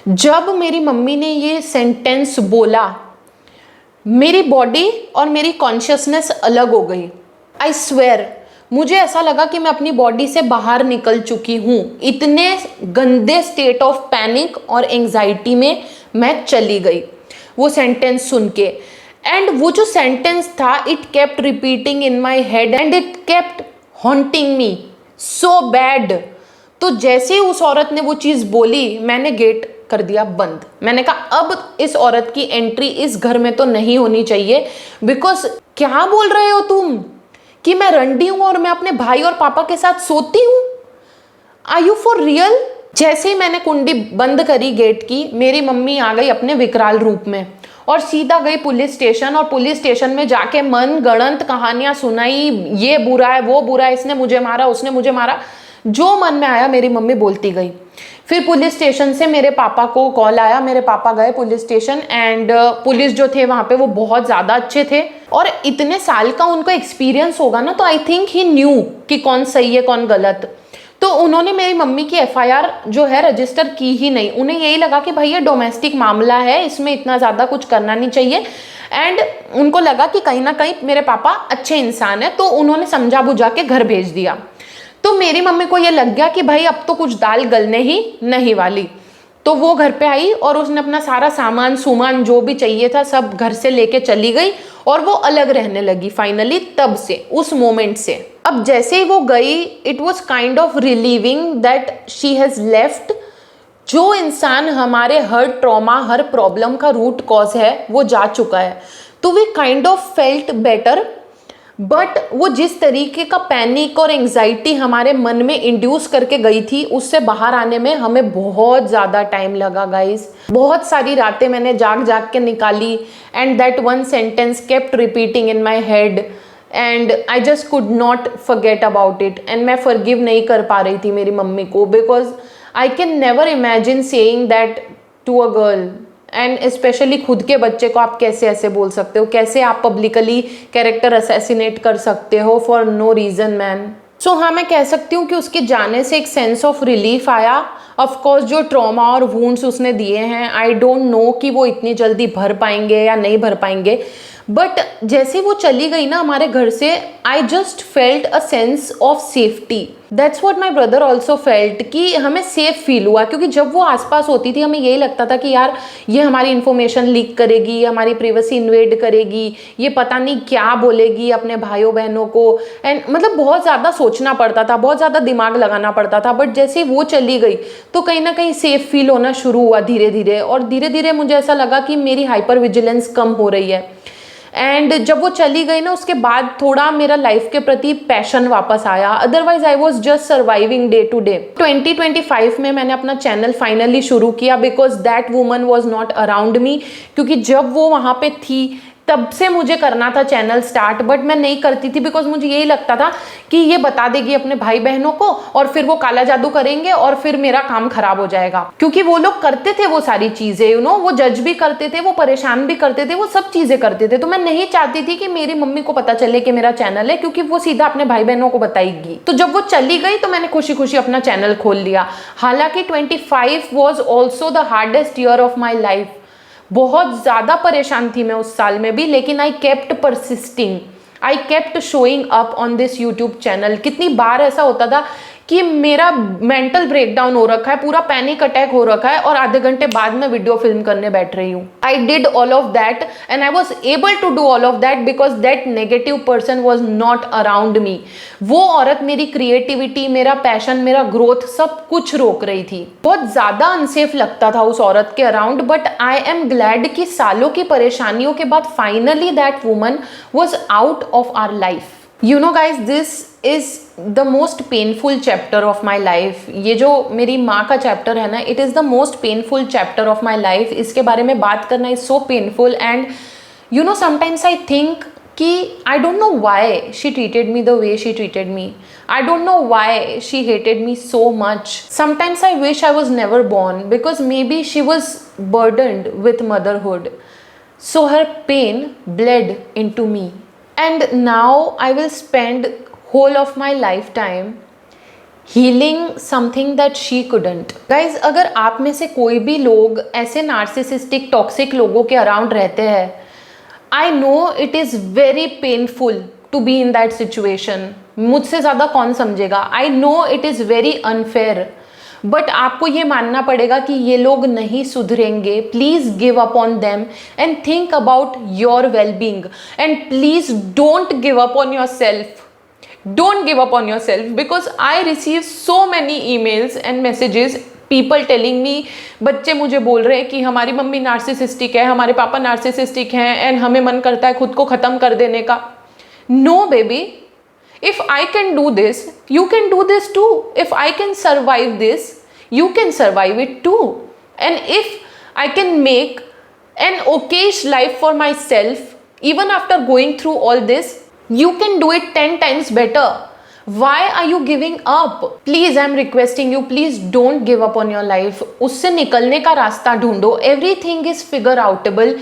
A: जब मेरी मम्मी ने ये सेंटेंस बोला, मेरी बॉडी और मेरी कॉन्शियसनेस अलग हो गई। आई स्वेयर, मुझे ऐसा लगा कि मैं अपनी बॉडी से बाहर निकल चुकी हूँ। इतने गंदे स्टेट ऑफ पैनिक और एंजाइटी में मैं चली गई वो सेंटेंस सुन के। एंड वो जो सेंटेंस था, it kept repeating in my head and it kept haunting me so bad. तो जैसे ही उस औरत ने वो चीज़ बोली, मैंने गेट कर दिया बंद। मैंने कहा अब इस औरत की एंट्री इस घर में तो नहीं होनी चाहिए। बिकॉज क्या बोल रहे हो तुम कि मैं रंडी हूं और मैं अपने भाई और पापा के साथ सोती हूं? Are you for real? जैसे ही मैंने कुंडी बंद करी गेट की, मेरी मम्मी आ गई अपने विकराल रूप में और सीधा गई पुलिस स्टेशन। और पुलिस स्टेशन में जाके मन गढ़ंत कहानियां सुनाई, ये बुरा है, वो बुरा है, इसने मुझे मारा, उसने मुझे मारा, जो मन में आया मेरी मम्मी बोलती गई। फिर पुलिस स्टेशन से मेरे पापा को कॉल आया, मेरे पापा गए पुलिस स्टेशन एंड पुलिस जो थे वहाँ पे वो बहुत ज़्यादा अच्छे थे और इतने साल का उनको एक्सपीरियंस होगा ना, तो आई थिंक ही न्यू कि कौन सही है कौन गलत। तो उन्होंने मेरी मम्मी की एफआईआर जो है रजिस्टर की ही नहीं। उन्हें यही लगा कि भाई ये डोमेस्टिक मामला है, इसमें इतना ज़्यादा कुछ करना नहीं चाहिए। एंड उनको लगा कि कहीं ना कहीं मेरे पापा अच्छे इंसान है, तो उन्होंने समझा बुझा के घर भेज दिया। तो मेरी मम्मी को ये लग गया कि भाई अब तो कुछ दाल गलने ही नहीं वाली। तो वो घर पे आई और उसने अपना सारा सामान जो भी चाहिए था सब घर से लेके चली गई और वो अलग रहने लगी फाइनली। तब से, उस मोमेंट से, अब जैसे ही वो गई, it was kind of relieving that she has left. जो इंसान हमारे हर ट्रॉमा, हर प्रॉब्लम का रूट कॉज है, वो जा चुका है। तो we kind of felt better, but वो जिस तरीके का पैनिक और एंजाइटी हमारे मन में इंड्यूस करके गई थी, उससे बाहर आने में हमें बहुत ज़्यादा टाइम लगा गाइस। बहुत सारी रातें मैंने जाग जाग के निकाली, and that one sentence kept repeating in my head and I just could not forget about it. And मैं फॉरगिव नहीं कर पा रही थी मेरी मम्मी को, because I can never imagine saying that to a girl, and especially खुद के बच्चे को आप कैसे ऐसे बोल सकते हो, कैसे आप पब्लिकली कैरेक्टर असैसिनेट कर सकते हो फॉर नो रीज़न मैन। सो हाँ, मैं कह सकती हूँ कि उसके जाने से एक सेंस ऑफ रिलीफ आया। ऑफ कोर्स जो ट्रॉमा और वुंड्स उसने दिए हैं, आई डोंट नो कि वो इतनी जल्दी भर पाएंगे या नहीं भर पाएंगे, बट जैसे वो चली गई ना हमारे घर से, I just felt a sense of safety. That's what my brother also felt, कि हमें सेफ फील हुआ, क्योंकि जब वो आसपास होती थी हमें यही लगता था कि यार ये हमारी इन्फॉर्मेशन लीक करेगी, हमारी प्राइवेसी इन्वेड करेगी, ये पता नहीं क्या बोलेगी अपने भाइयों बहनों को, एंड मतलब बहुत ज़्यादा सोचना पड़ता था, बहुत ज़्यादा दिमाग लगाना पड़ता था। बट जैसे वो चली गई तो कहीं ना कहीं सेफ फील होना शुरू हुआ धीरे धीरे, और धीरे धीरे मुझे ऐसा लगा कि मेरी हाइपर विजिलेंस कम हो रही है। एंड जब वो चली गई ना, उसके बाद थोड़ा मेरा लाइफ के प्रति पैशन वापस आया, otherwise I was just surviving day to day. 2025 में मैंने अपना चैनल फाइनली शुरू किया, because that woman was not around me, क्योंकि जब वो वहाँ पे थी तब से मुझे करना था चैनल स्टार्ट, बट मैं नहीं करती थी, बिकॉज मुझे यही लगता था कि ये बता देगी अपने भाई बहनों को और फिर वो काला जादू करेंगे और फिर मेरा काम खराब हो जाएगा। क्योंकि वो लोग करते थे वो सारी चीजें, यू नो, वो जज भी करते थे, वो परेशान भी करते थे, वो सब चीजें करते थे। तो मैं नहीं चाहती थी कि मेरी मम्मी को पता चले कि मेरा चैनल है, क्योंकि वो सीधा अपने भाई बहनों को बताएगी। तो जब वो चली गई तो मैंने खुशी खुशी अपना चैनल खोल लिया। हालांकि 25 was also the hardest year of my life. बहुत ज़्यादा परेशान थी मैं उस साल में भी, लेकिन I kept persisting, I kept showing up on this YouTube channel. कितनी बार ऐसा होता था कि मेरा मेंटल ब्रेकडाउन हो रखा है, पूरा पैनिक अटैक हो रखा है, और आधे घंटे बाद में वीडियो फिल्म करने बैठ रही हूँ। I did all of that and I was able to do all of that because that negative person was not around me. वो औरत मेरी क्रिएटिविटी, मेरा पैशन, मेरा ग्रोथ सब कुछ रोक रही थी। बहुत ज़्यादा अनसेफ लगता था उस औरत के around, but I am glad कि सालों की परेशानियों के बाद finally that woman was out of our life. You know guys, this is the most painful chapter of my life. ये जो मेरी माँ का चैप्टर है ना, it is the most painful chapter of my life. इसके बारे में बात करना is so painful, and you know sometimes I think कि I don't know why she treated me the way she treated me, I don't know why she hated me so much. Sometimes I wish I was never born because maybe she was burdened with motherhood, so her pain bled into me, and now I will spend whole of my lifetime healing something that she couldn't. Guys, अगर आप में से कोई भी लोग ऐसे narcissistic toxic लोगों के अराउंड रहते हैं, I know it is very painful to be in that situation. मुझसे ज़्यादा कौन समझेगा? I know it is very unfair. But आपको ये मानना पड़ेगा कि ये लोग नहीं सुधरेंगे। Please give up on them and think about your wellbeing, and please don't give up on yourself. Don't give up on yourself, because I receive so many emails and messages, people telling me, बच्चे मुझे बोल रहे हैं कि हमारी mummy narcissistic है, हमारे पापा नार्सिसिस्टिक हैं, एंड हमें मन करता है खुद को ख़त्म कर देने का. No baby, if I can do this, you can do this too. If I can survive this, you can survive it too. And if I can make an okayish life for myself, even after going through all this, you can do it 10 times better. Why are you giving up? Please, I'm requesting you, please don't give up on your life. उससे निकलने का रास्ता ढूंढो. Everything is figure outable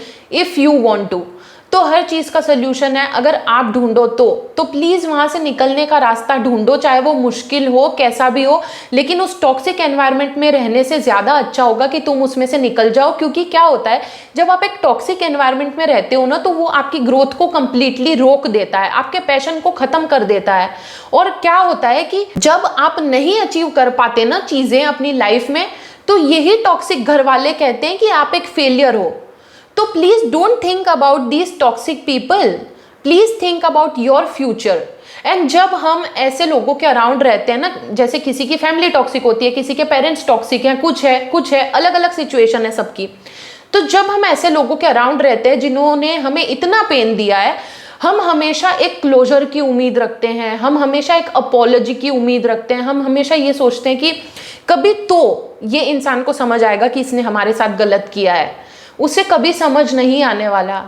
A: if you want to. तो हर चीज़ का solution है अगर आप ढूंढो तो प्लीज़ वहाँ से निकलने का रास्ता ढूंढो, चाहे वो मुश्किल हो, कैसा भी हो. लेकिन उस टॉक्सिक एनवायरनमेंट में रहने से ज़्यादा अच्छा होगा कि तुम उसमें से निकल जाओ. क्योंकि क्या होता है, जब आप एक टॉक्सिक एनवायरनमेंट में रहते हो ना, तो वो आपकी ग्रोथ को कम्प्लीटली रोक देता है, आपके पैशन को ख़त्म कर देता है. और क्या होता है कि जब आप नहीं अचीव कर पाते ना चीज़ें अपनी लाइफ में, तो यही टॉक्सिक घर वाले कहते हैं कि आप एक फेलियर हो. तो please don't think about these toxic people, please think about your future. And जब हम ऐसे लोगों के अराउंड रहते हैं ना, जैसे किसी की फैमिली टॉक्सिक होती है, किसी के पेरेंट्स टॉक्सिक हैं, कुछ है अलग अलग सिचुएशन है सबकी, तो जब हम ऐसे लोगों के अराउंड रहते हैं जिन्होंने हमें इतना पेन दिया है, हम हमेशा एक क्लोजर की उम्मीद रखते हैं, हम हमेशा एक अपॉलॉजी की उम्मीद रखते हैं, हम हमेशा ये सोचते हैं कि कभी तो ये इंसान को समझ आएगा कि इसने हमारे साथ गलत किया है। उसे कभी समझ नहीं आने वाला।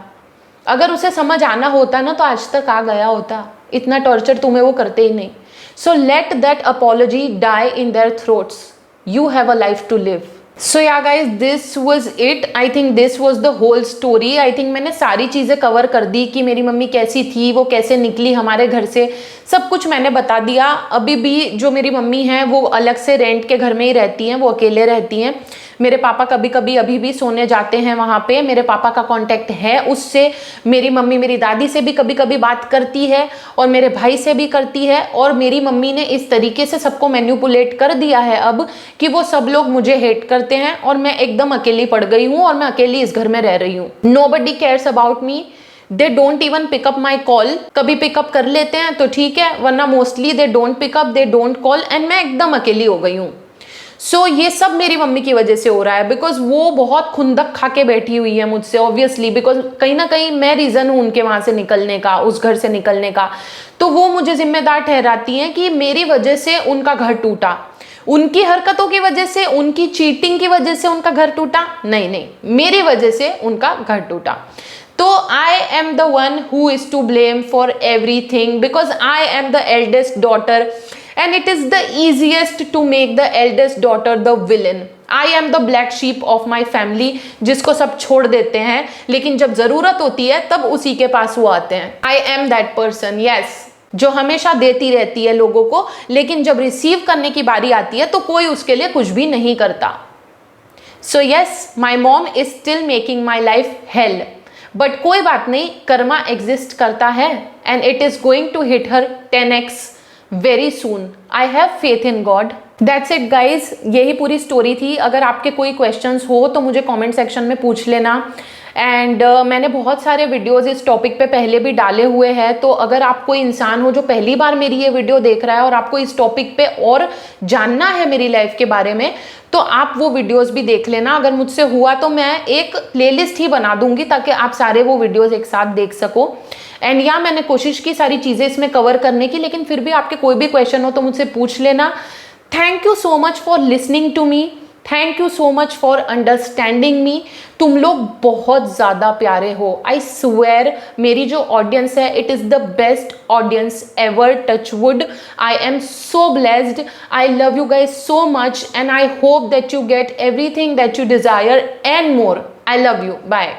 A: अगर उसे समझ आना होता ना तो आज तक आ गया होता। इतना टॉर्चर तुम्हें वो करते ही नहीं। So let that apology die in their throats. You have a life to live. So yeah guys, this was it. I think this was the whole story. I think मैंने सारी चीज़ें कवर कर दी कि मेरी मम्मी कैसी थी, वो कैसे निकली हमारे घर से, सब कुछ मैंने बता दिया। अभी भी जो मेरी मम्मी हैं वो अलग से रेंट के घर में ही रहती हैं, वो अकेले रहती हैं। मेरे पापा कभी कभी अभी भी सोने जाते हैं वहाँ पे। मेरे पापा का कांटेक्ट है उससे। मेरी मम्मी मेरी दादी से भी कभी कभी बात करती है और मेरे भाई से भी करती है। और मेरी मम्मी ने इस तरीके से सबको मैनिपुलेट कर दिया है अब कि वो सब लोग मुझे हेट करते हैं और मैं एकदम अकेली पड़ गई हूँ और मैं अकेली इस घर में रह रही हूँ। Nobody cares about me. They don't even pick up my call. कभी पिकअप कर लेते हैं तो ठीक है, वरना mostly they don't pickup, they don't call. And मैं एकदम अकेली हो गई हूँ। सो ये सब मेरी मम्मी की वजह से हो रहा है, बिकॉज वो बहुत खुंदक खा के बैठी हुई है मुझसे, ऑब्वियसली, बिकॉज कहीं ना कहीं मैं रीज़न हूँ उनके वहाँ से निकलने का, उस घर से निकलने का। तो वो मुझे जिम्मेदार ठहराती हैं कि मेरी वजह से उनका घर टूटा, उनकी हरकतों की वजह से, उनकी चीटिंग की वजह से उनका घर टूटा। नहीं नहीं, मेरी वजह से उनका घर टूटा। तो I am the one who is to blame for everything, because I am the eldest daughter and it is the easiest to make the eldest daughter the villain. I am the black sheep of my family, जिसको सब छोड़ देते हैं, लेकिन जब जरूरत होती है तब उसी के पास वो आते हैं। I am that person, yes, जो हमेशा देती रहती है लोगों को, लेकिन जब रिसीव करने की बारी आती है तो कोई उसके लिए कुछ भी नहीं करता। So yes, my mom is still making my life hell, but कोई बात नहीं, कर्मा एग्जिस्ट करता है and it is going to hit her 10x very soon. I have faith in God. That's it guys, यही पूरी स्टोरी थी। अगर आपके कोई क्वेश्चंस हो तो मुझे कमेंट सेक्शन में पूछ लेना। एंड मैंने बहुत सारे वीडियोस इस टॉपिक पे पहले भी डाले हुए हैं, तो अगर आप कोई इंसान हो जो पहली बार मेरी ये वीडियो देख रहा है और आपको इस टॉपिक पे और जानना है मेरी लाइफ के बारे में, तो आप वो वीडियोस भी देख लेना। अगर मुझसे हुआ तो मैं एक प्लेलिस्ट ही बना दूंगी ताकि आप सारे वो वीडियोस एक साथ देख सको। एंड या मैंने कोशिश की सारी चीज़ें इसमें कवर करने की, लेकिन फिर भी आपके कोई भी क्वेश्चन हो तो मुझसे पूछ लेना। Thank you so much for listening to me, thank you so much for understanding me. तुम लोग बहुत ज़्यादा प्यारे हो। आई स्वेयर मेरी जो ऑडियंस है, it is the best audience ever, touch wood. I am so blessed. I love you guys so much and I hope that you get everything that you desire and more. I love you. Bye.